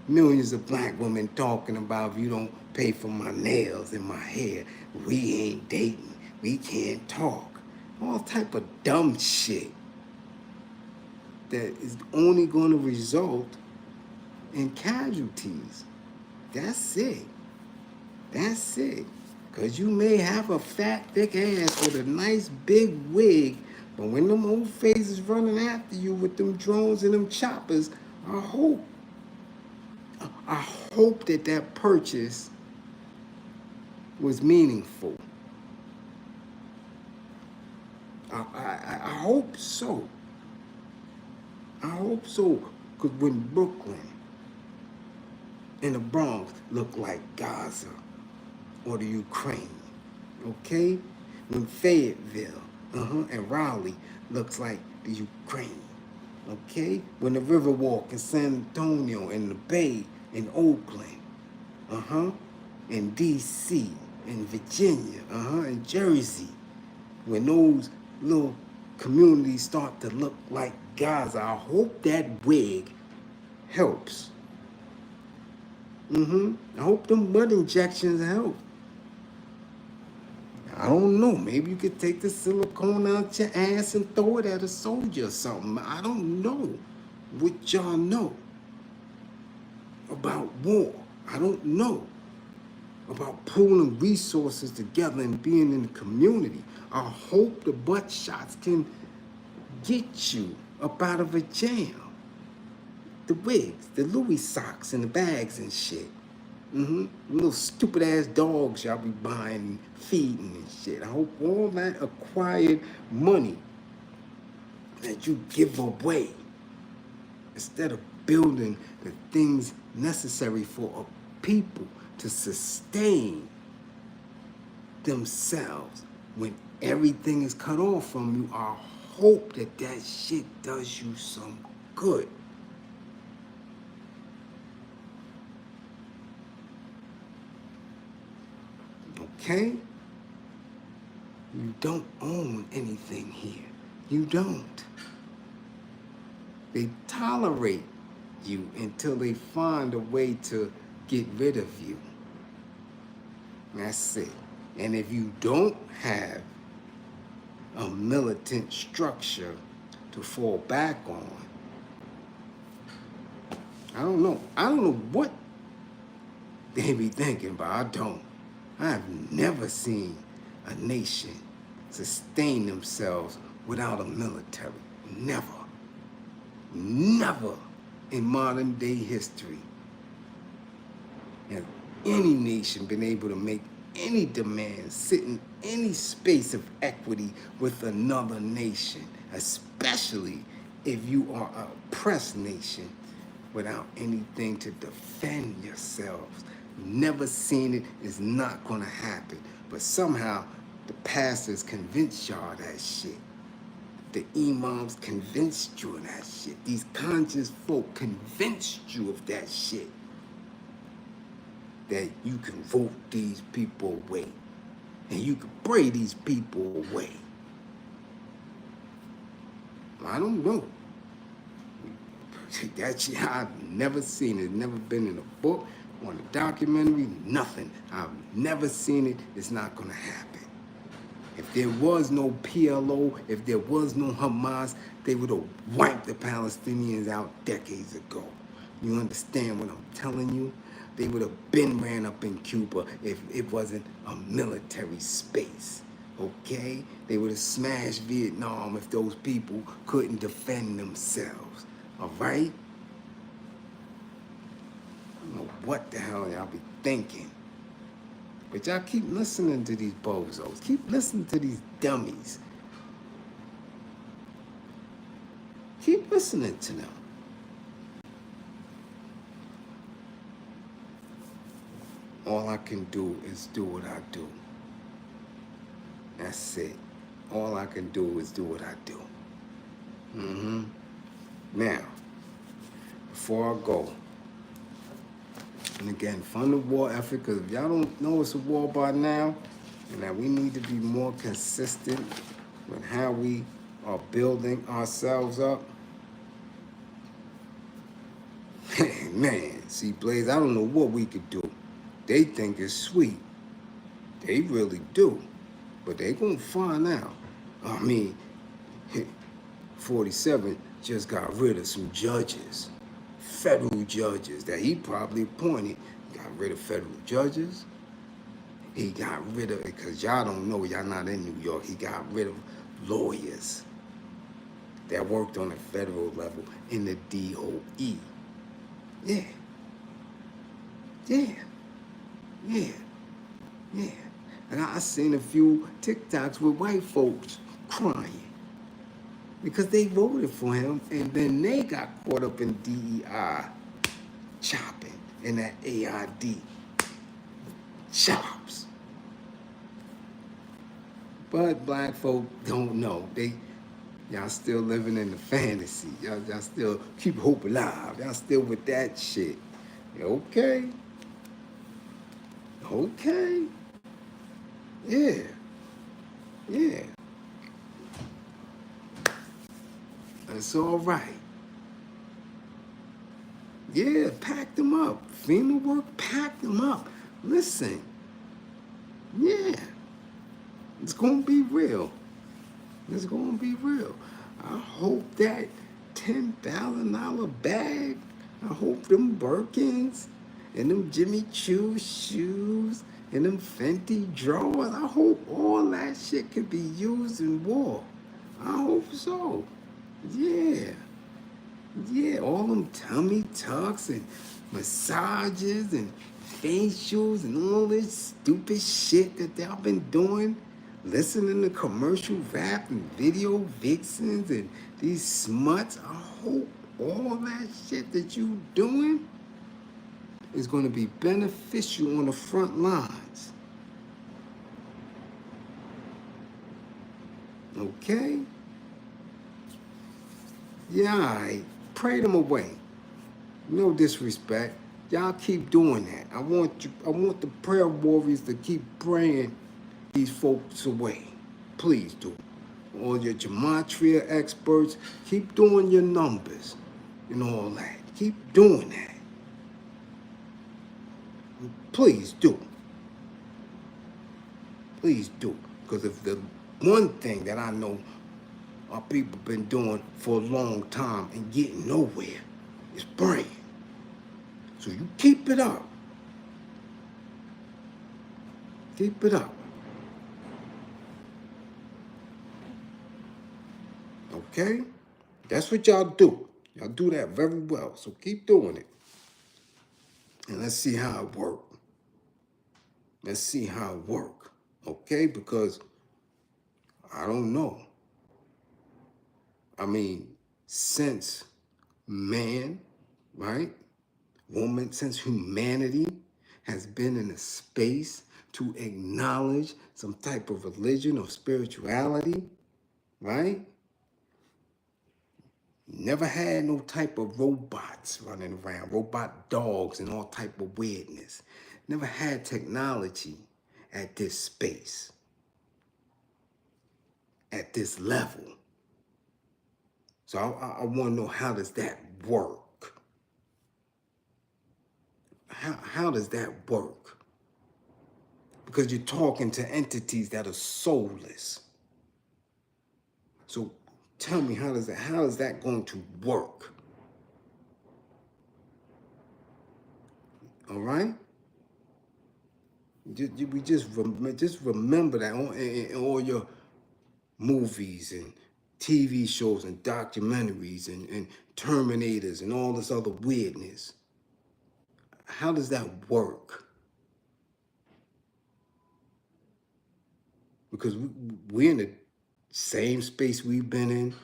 millions of black women talking about if you don't pay for my nails and my hair, we ain't dating. We can't talk. All type of dumb shit that is only going to result in casualties. That's it. That's it. Because you may have a fat, thick ass with a nice big wig, but when them old faces running after you with them drones and them choppers, I hope that purchase was meaningful. I hope so. I hope so. Because when Brooklyn and the Bronx look like Gaza or the Ukraine, okay? When Fayetteville and Raleigh looks like the Ukraine, okay? When the Riverwalk in San Antonio and the Bay in Oakland, in D.C., in Virginia, in Jersey, when those little communities start to look like Gaza, I hope that wig helps. I hope them blood injections help. I don't know. Maybe you could take the silicone out your ass and throw it at a soldier or something. I don't know what y'all know about war. I don't know about pooling resources together and being in the community. I hope the butt shots can get you up out of a jam. The wigs, the Louis socks and the bags and shit. Little stupid ass dogs y'all be buying and feeding and shit. I hope all that acquired money that you give away, instead of building the things necessary for a people to sustain themselves when everything is cut off from you, I hope that that shit does you some good. Okay? You don't own anything here. You don't. They tolerate you until they find a way to get rid of you. That's it. And if you don't have a militant structure to fall back on, I don't know what they be thinking, but I don't. I've never seen a nation sustain themselves without a military. Never. Never in modern day history has any nation been able to make any demands, sit in any space of equity with another nation, especially if you are an oppressed nation, without anything to defend yourselves. Never seen it, is not gonna happen. But somehow the pastors convinced y'all that shit. The imams convinced you of that shit. These conscious folk convinced you of that shit. That you can vote these people away. And you can pray these people away. I don't know. That shit I've never seen it. It's never been in a book, on a documentary, nothing. I've never seen it. It's not gonna happen. If there was no PLO, if there was no Hamas, they would have wiped the Palestinians out decades ago. You understand what I'm telling you? They would have been ran up in Cuba if it wasn't a military space, okay? They would have smashed Vietnam if those people couldn't defend themselves, all right? I don't know what the hell y'all be thinking. But y'all keep listening to these bozos. Keep listening to these dummies. Keep listening to them. All I can do is do what I do. That's it. All I can do is do what I do. Now, before I go, and again, fund the war effort, because if y'all don't know it's a war by now, and that we need to be more consistent with how we are building ourselves up. Man, see, Bliz, I don't know what we could do. They think it's sweet. They really do. But they gonna find out. I mean, 47 just got rid of some judges. Federal judges that he probably appointed. He got rid of federal judges. He got rid of, because y'all don't know, y'all not in New York, he got rid of lawyers that worked on a federal level in the DOE. Yeah. And I seen a few TikToks with white folks crying because they voted for him, and then they got caught up in DEI chopping and that AID chops. But black folk don't know. Y'all still living in the fantasy. Y'all still keep hope alive. Y'all still with that shit. Okay. Yeah. It's all right. Yeah, pack them up. FEMA work, pack them up. Listen. Yeah. It's gonna be real. It's gonna be real. I hope that $10,000 bag, I hope them Birkins and them Jimmy Choo shoes and them Fenty drawers, I hope all that shit could be used in war. I hope so. Yeah, all them tummy tucks and massages and facials and all this stupid shit that y'all been doing, listening to commercial rap and video vixens and these smuts. I hope all that shit that you doing is going to be beneficial on the front lines. Okay? Yeah, all right. Pray them away. No disrespect. Y'all keep doing that. I want the prayer warriors to keep praying these folks away. Please do. All your gematria experts, keep doing your numbers and all that. Keep doing that. Please do. Please do. Because if the one thing that I know our people been doing for a long time and getting nowhere is praying. So you keep it up. Keep it up. Okay? That's what y'all do. Y'all do that very well. So keep doing it. And let's see how it works. Let's see how it works. Okay? Because I don't know. I mean, since man, right? Woman, since humanity has been in a space to acknowledge some type of religion or spirituality, right? Never had no type of robots running around, robot dogs and all type of weirdness. Never had technology at this space, at this level. So I want to know, how does that work? How does that work? Because you're talking to entities that are soulless. So tell me, how is that going to work? All right? Just remember that in all your movies and TV shows and documentaries and Terminators and all this other weirdness. How does that work? Because we're in the same space we've been in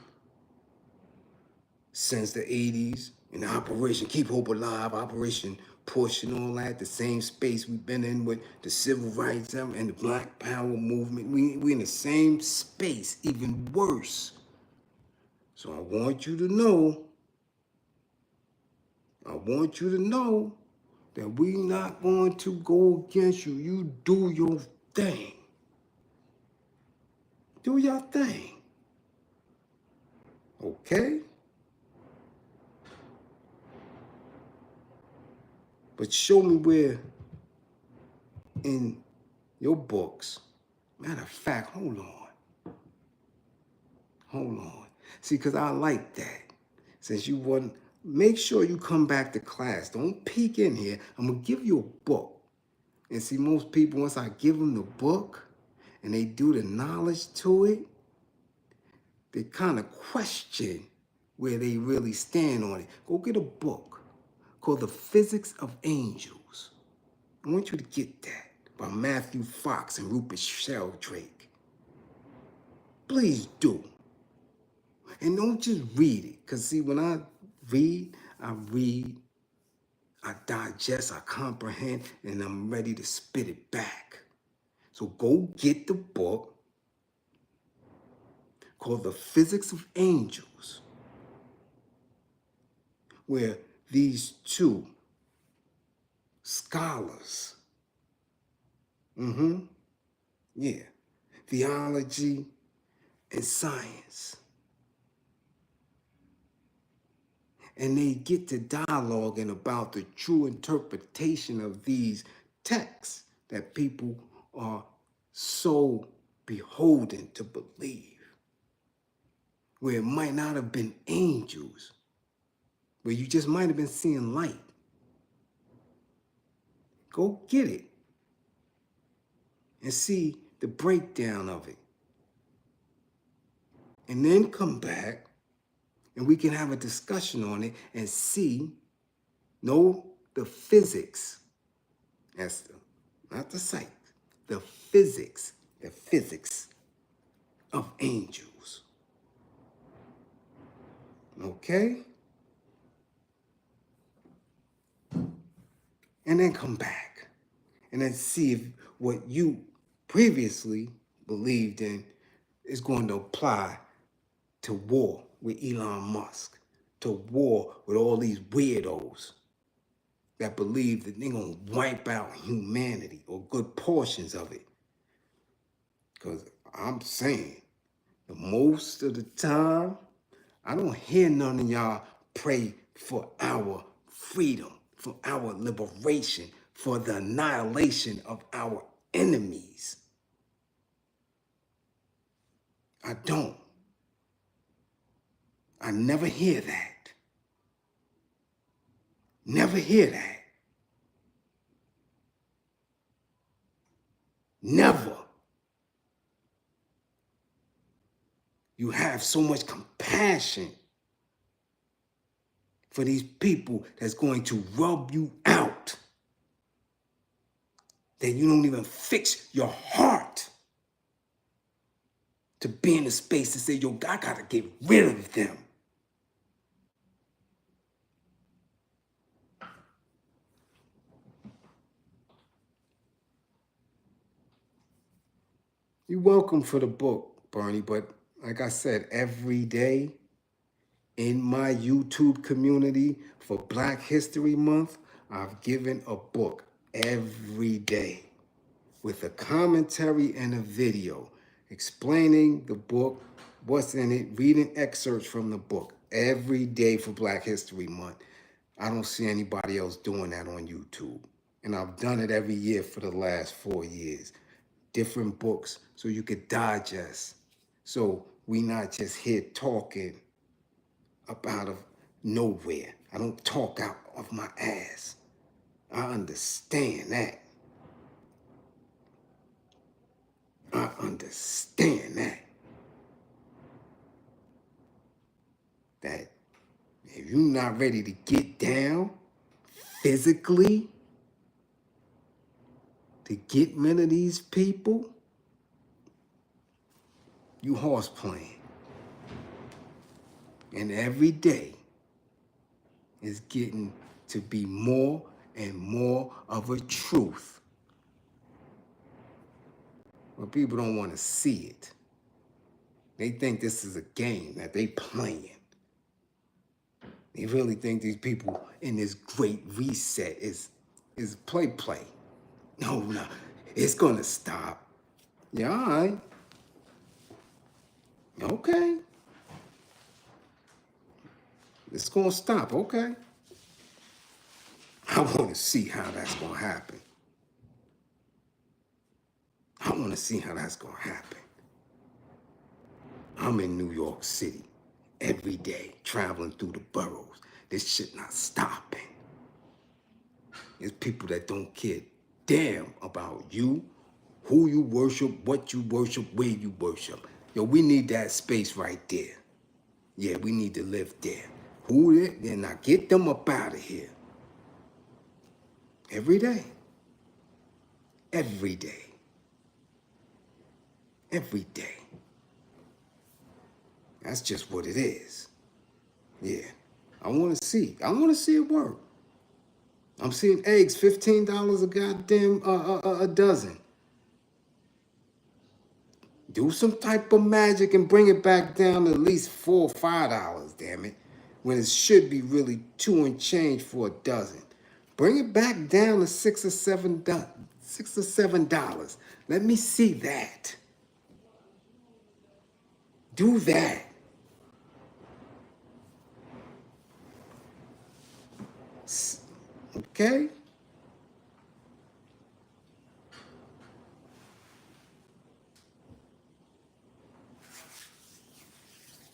since the 80s, in Operation Keep Hope Alive, Operation Push and all that, the same space we've been in with the civil rights and the Black Power movement. We're in the same space, even worse. So I want you to know that we're not going to go against you. You do your thing. Do your thing. Okay? But show me where in your books, matter of fact, hold on. See, because I like that. Since you want, make sure you come back to class. Don't peek in here. I'm going to give you a book. And see, most people, once I give them the book and they do the knowledge to it, they kind of question where they really stand on it. Go get a book called The Physics of Angels. I want you to get that, by Matthew Fox and Rupert Sheldrake. Please do. And don't just read it. Because see, when I read, I digest, I comprehend, and I'm ready to spit it back. So go get the book called The Physics of Angels, where these two scholars, theology and science, and they get to dialoguing about the true interpretation of these texts that people are so beholden to believe, where it might not have been angels, where you just might have been seeing light. Go get it and see the breakdown of it. And then come back and we can have a discussion on it and see, know the physics. That's not the science, the physics of angels. Okay? And then come back and then see if what you previously believed in is going to apply to war with Elon Musk. to war with all these weirdos that believe that they're going to wipe out humanity or good portions of it. Because I'm saying, the most of the time, I don't hear none of y'all pray for our freedom, for our liberation, for the annihilation of our enemies. I don't. I never hear that. Never hear that. Never. You have so much compassion for these people that's going to rub you out that you don't even fix your heart to be in a space to say, yo, I gotta get rid of them. You're welcome for the book, Bernie, but like I said, every day in my YouTube community for Black History Month, I've given a book every day with a commentary and a video explaining the book, what's in it, reading excerpts from the book every day for Black History Month. I don't see anybody else doing that on YouTube. And I've done it every year for the last 4 years. Different books so you could digest. So we not just here talking up out of nowhere. I don't talk out of my ass. I understand that. I understand that. That if you're not ready to get down physically to get rid of these people, you horse playing. And every day is getting to be more and more of a truth. But people don't want to see it. They think this is a game that they playing. They really think these people in this great reset is play. No, it's gonna stop. Yeah, all right. Okay. It's gonna stop, okay. I wanna see how that's gonna happen. I wanna see how that's gonna happen. I'm in New York City every day, traveling through the boroughs. This shit not stopping. There's people that don't care damn about you, who you worship, what you worship, where you worship. Yo, we need that space right there. Yeah, we need to live there. Who they? Then now get them up out of here. Every day. Every day. Every day. That's just what it is. Yeah. I want to see it work. I'm seeing eggs, $15 a goddamn a dozen. Do some type of magic and bring it back down to at least $4 or $5, damn it. When it should be really $2 and change for a dozen. Bring it back down to $6 or $7. Let me see that. Do that. Okay?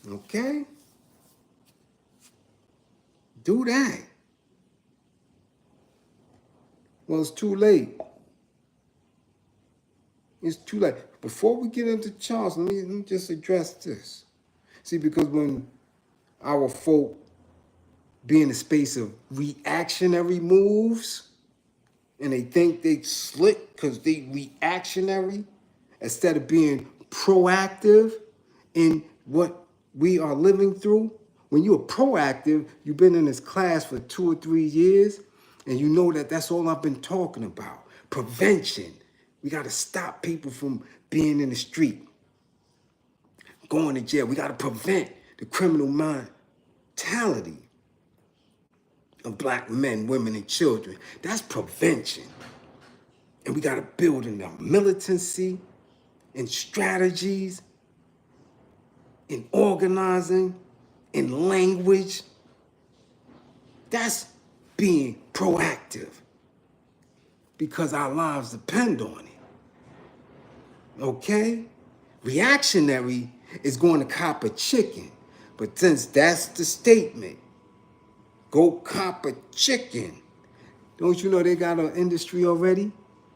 Okay? Do that. Well, it's too late. It's too late. Before we get into Charleston, let me just address this. See, because when our folk be in the space of reactionary moves, and they think they slick because they reactionary, instead of being proactive in what we are living through. When you're proactive, you've been in this class for 2 or 3 years, and you know that that's all I've been talking about. Prevention. We got to stop people from being in the street, going to jail. We got to prevent the criminal mind brutality of black men, women, and children. That's prevention. And we got to build in our militancy, in strategies, in organizing, in language. That's being proactive because our lives depend on it. Okay? Reactionary is going to cop a chicken. But since that's the statement, go cop a chicken. Don't you know they got an industry already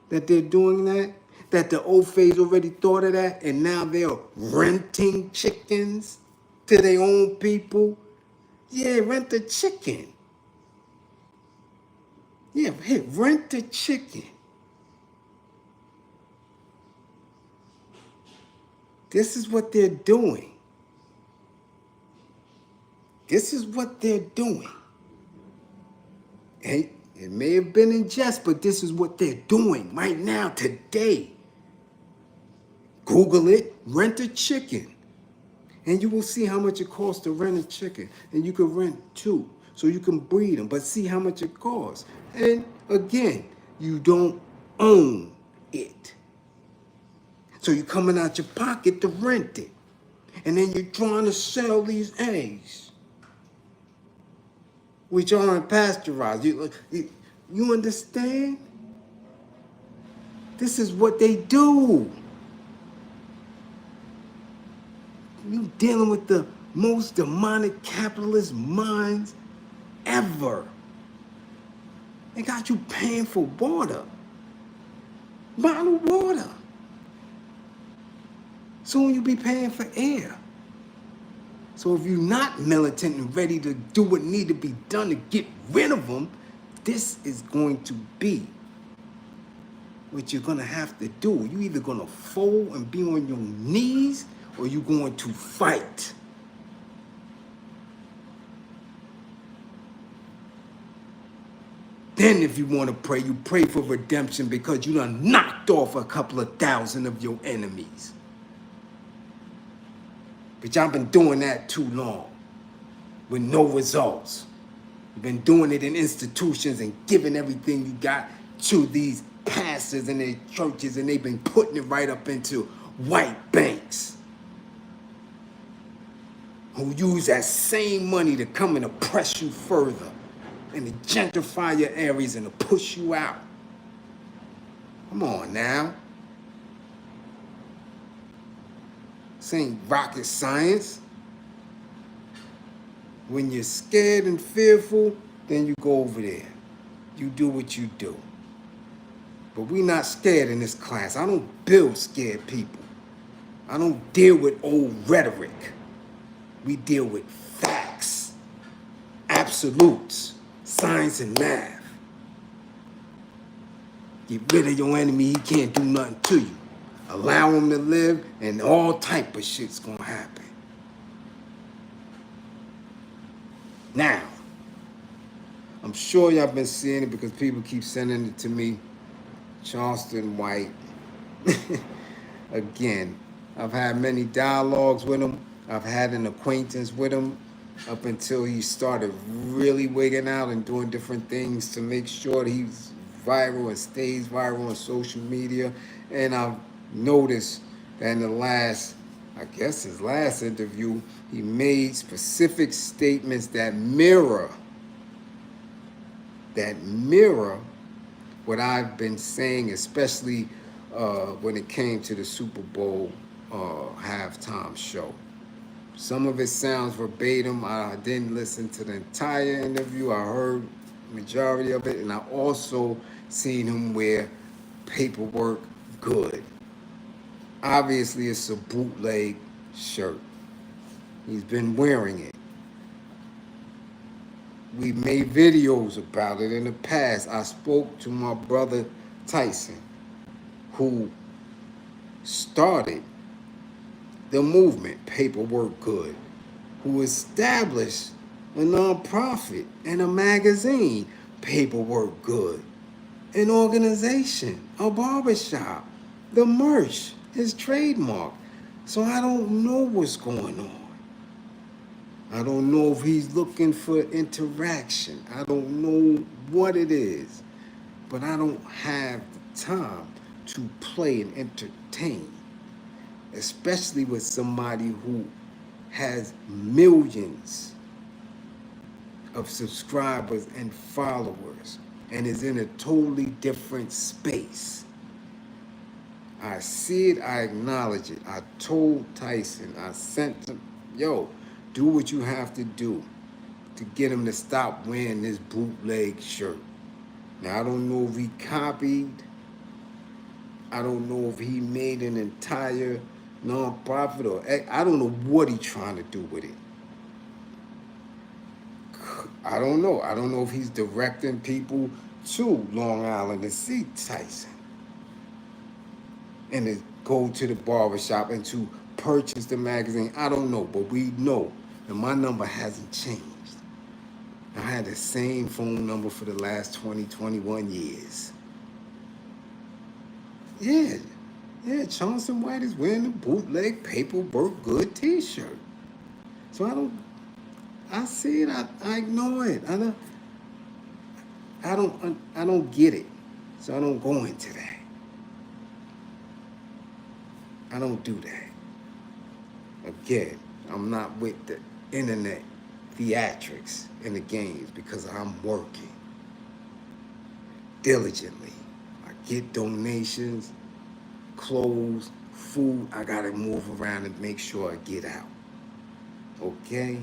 that they're doing that? That the old phase already thought of that, and now they're renting chickens to their own people? Yeah, rent a chicken. Yeah, hey, rent a chicken. This is what they're doing. This is what they're doing. And it may have been in jest, but this is what they're doing right now, today. Google it, rent a chicken. And you will see how much it costs to rent a chicken. And you can rent two, so you can breed them, but see how much it costs. And again, you don't own it. So you're coming out your pocket to rent it. And then you're trying to sell these eggs, which aren't pasteurized. You understand? This is what they do. You're dealing with the most demonic capitalist minds ever. They got you paying for water. Bottled water. Soon you'll be paying for air. So if you're not militant and ready to do what needs to be done to get rid of them, this is going to be what you're going to have to do. You're either going to fold and be on your knees, or you're going to fight. Then if you want to pray, you pray for redemption because you done knocked off a couple of thousand of your enemies. But y'all been doing that too long with no results. You've been doing it in institutions and giving everything you got to these pastors and their churches, and they've been putting it right up into white banks who use that same money to come and oppress you further and to gentrify your areas and to push you out. Come on now. This ain't rocket science. When you're scared and fearful, then you go over there. You do what you do. But we not scared in this class. I don't build scared people. I don't deal with old rhetoric. We deal with facts, absolutes, science and math. Get rid of your enemy, he can't do nothing to you. Allow him to live, and all type of shit's gonna happen. Now, I'm sure y'all been seeing it because people keep sending it to me. Charleston White. Again, I've had many dialogues with him. I've had an acquaintance with him up until he started really wigging out and doing different things to make sure that he's viral and stays viral on social media. And I've noticed that in the last, I guess his last interview, he made specific statements that mirror what I've been saying, especially when it came to the Super Bowl halftime show. Some of it sounds verbatim. I didn't listen to the entire interview. I heard majority of it, and I also seen him wear paperwork good. Obviously, it's a bootleg shirt. He's been wearing it. We made videos about it in the past. I spoke to my brother Tyson, who started the movement Paperwork Good, who established a nonprofit and a magazine, Paperwork Good, an organization, a barbershop, the merch, his trademark. So I don't know what's going on. I don't know if he's looking for interaction. I don't know what it is. But I don't have the time to play and entertain, especially with somebody who has millions of subscribers and followers and is in a totally different space. I see it, I acknowledge it. I told Tyson, I sent him, yo, do what you have to do to get him to stop wearing this bootleg shirt. Now, I don't know if he copied. I don't know if he made an entire nonprofit or I don't know what he's trying to do with it. I don't know. I don't know if he's directing people to Long Island to see Tyson and to go to the barbershop and to purchase the magazine. I don't know, but we know that my number hasn't changed. I had the same phone number for the last 20, 21 years. Yeah, Charleston White is wearing a bootleg paperwork good t-shirt. So I see it, I ignore it. I don't get it. So I don't go into that. I don't do that. Again, I'm not with the internet theatrics in the games because I'm working diligently. I get donations, clothes, food. I gotta move around and make sure I get out. Okay?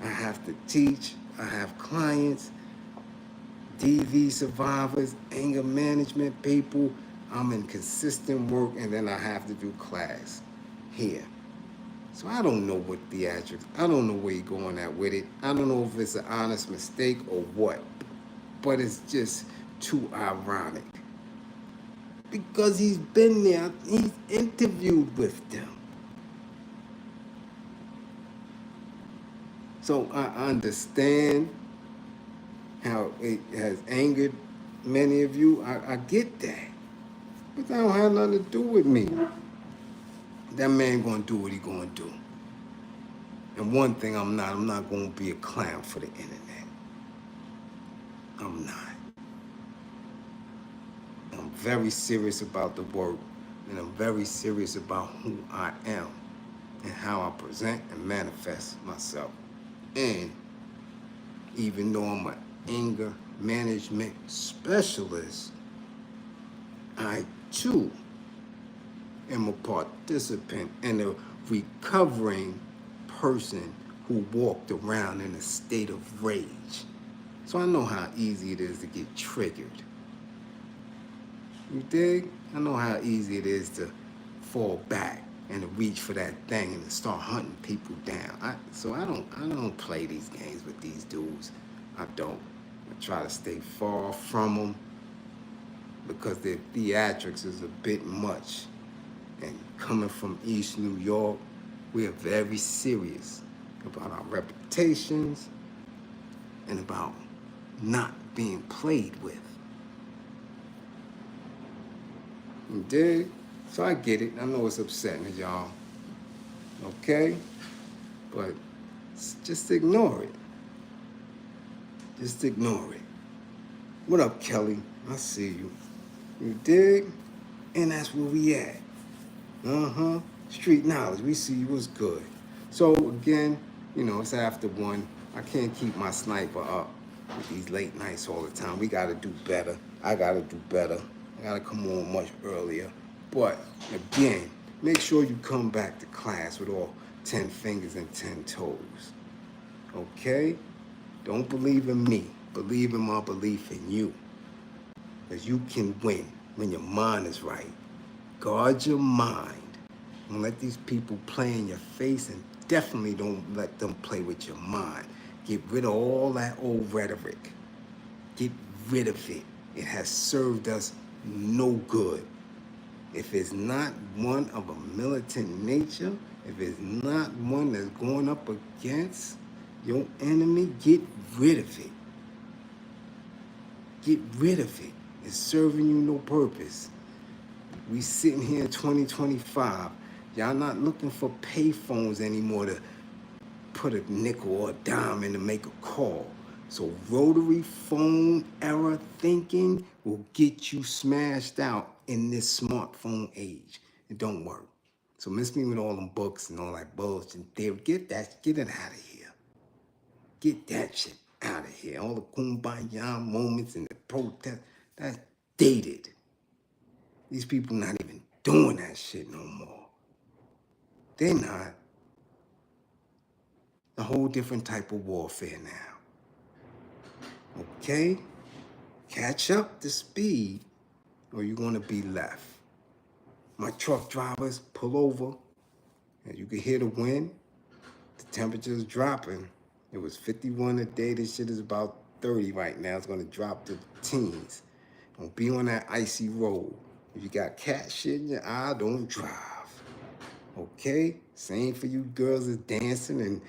I have to teach. I have clients, DV survivors, anger management people. I'm in consistent work, and then I have to do class here. So I don't know what theatrics, I don't know where you're going at with it. I don't know if it's an honest mistake or what, but it's just too ironic. Because he's been there, he's interviewed with them. So I understand how it has angered many of you. I get that. But that don't have nothing to do with me. That man gonna do what he gonna do. And one thing I'm not gonna be a clown for the internet. I'm not. I'm very serious about the work, and I'm very serious about who I am and how I present and manifest myself. And even though I'm an anger management specialist, I too am a participant and a recovering person who walked around in a state of rage. So I know how easy it is to get triggered. You dig? I know how easy it is to fall back and to reach for that thing and to start hunting people down. So I don't play these games with these dudes. I don't. I try to stay far from them because their theatrics is a bit much. And coming from East New York, we are very serious about our reputations and about not being played with. You dig? So I get it. I know it's upsetting y'all. Okay? But just ignore it. Just ignore it. What up, Kelly? I see you. You dig? And that's where we at. Street knowledge. We see you was good. So again, it's after 1. I can't keep my sniper up with these late nights all the time. We gotta do better. I gotta do better. I gotta come on much earlier. But again, make sure you come back to class with all 10 fingers and 10 toes. Okay? Don't believe in me. Believe in my belief in you. Because you can win when your mind is right. Guard your mind. Don't let these people play in your face, and definitely don't let them play with your mind. Get rid of all that old rhetoric. Get rid of it. It has served us no good. If it's not one of a militant nature, if it's not one that's going up against your enemy, get rid of it. Get rid of it. It's serving you no purpose. We sitting here in 2025. Y'all not looking for pay phones anymore to put a nickel or a dime in to make a call. So rotary phone era thinking will get you smashed out in this smartphone age. It don't work. So miss me with all them books and all that bullshit theory. Get it out of here. Get that shit out of here. All the kumbaya moments and the protest, that's dated. These people not even doing that shit no more. They're not. A whole different type of warfare now. Okay? Catch up to speed or you're gonna be left. My truck drivers pull over and you can hear the wind. The temperature's dropping. It was 51 a day. This shit is about 30 right now. It's gonna drop to the teens. Don't be on that icy road. If you got cat shit in your eye, don't drive. Okay? Same for you girls that's dancing and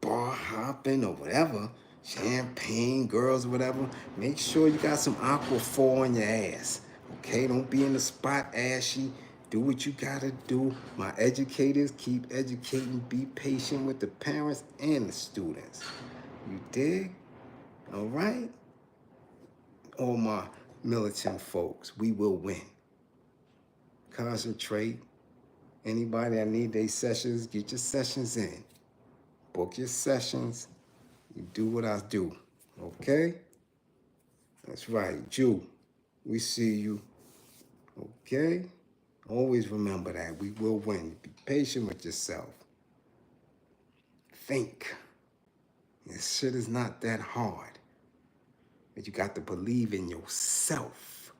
bar hopping or whatever. Champagne girls or whatever. Make sure you got some Aqua 4 on your ass. Okay? Don't be in the spot ashy. Do what you gotta do. My educators, keep educating. Be patient with the parents and the students. You dig? All right? All my militant folks, we will win. Concentrate. Anybody that need their sessions, get your sessions in. Book your sessions. You do what I do. Okay? That's right. Jew, we see you. Okay? Always remember that. We will win. Be patient with yourself. Think. This shit is not that hard. But you got to believe in yourself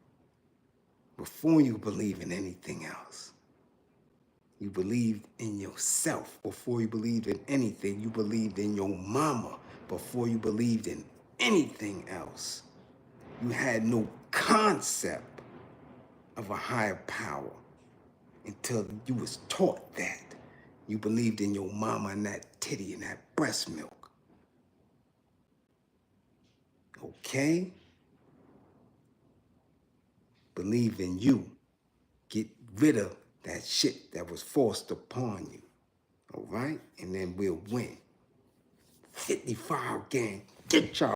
before you believe in anything else. You believed in yourself before you believed in anything. You believed in your mama before you believed in anything else. You had no concept of a higher power until you was taught that. You believed in your mama and that titty and that breast milk. Okay? Believe in you. Get rid of that shit that was forced upon you. All right? And then we'll win. 55 gang. Get y'all.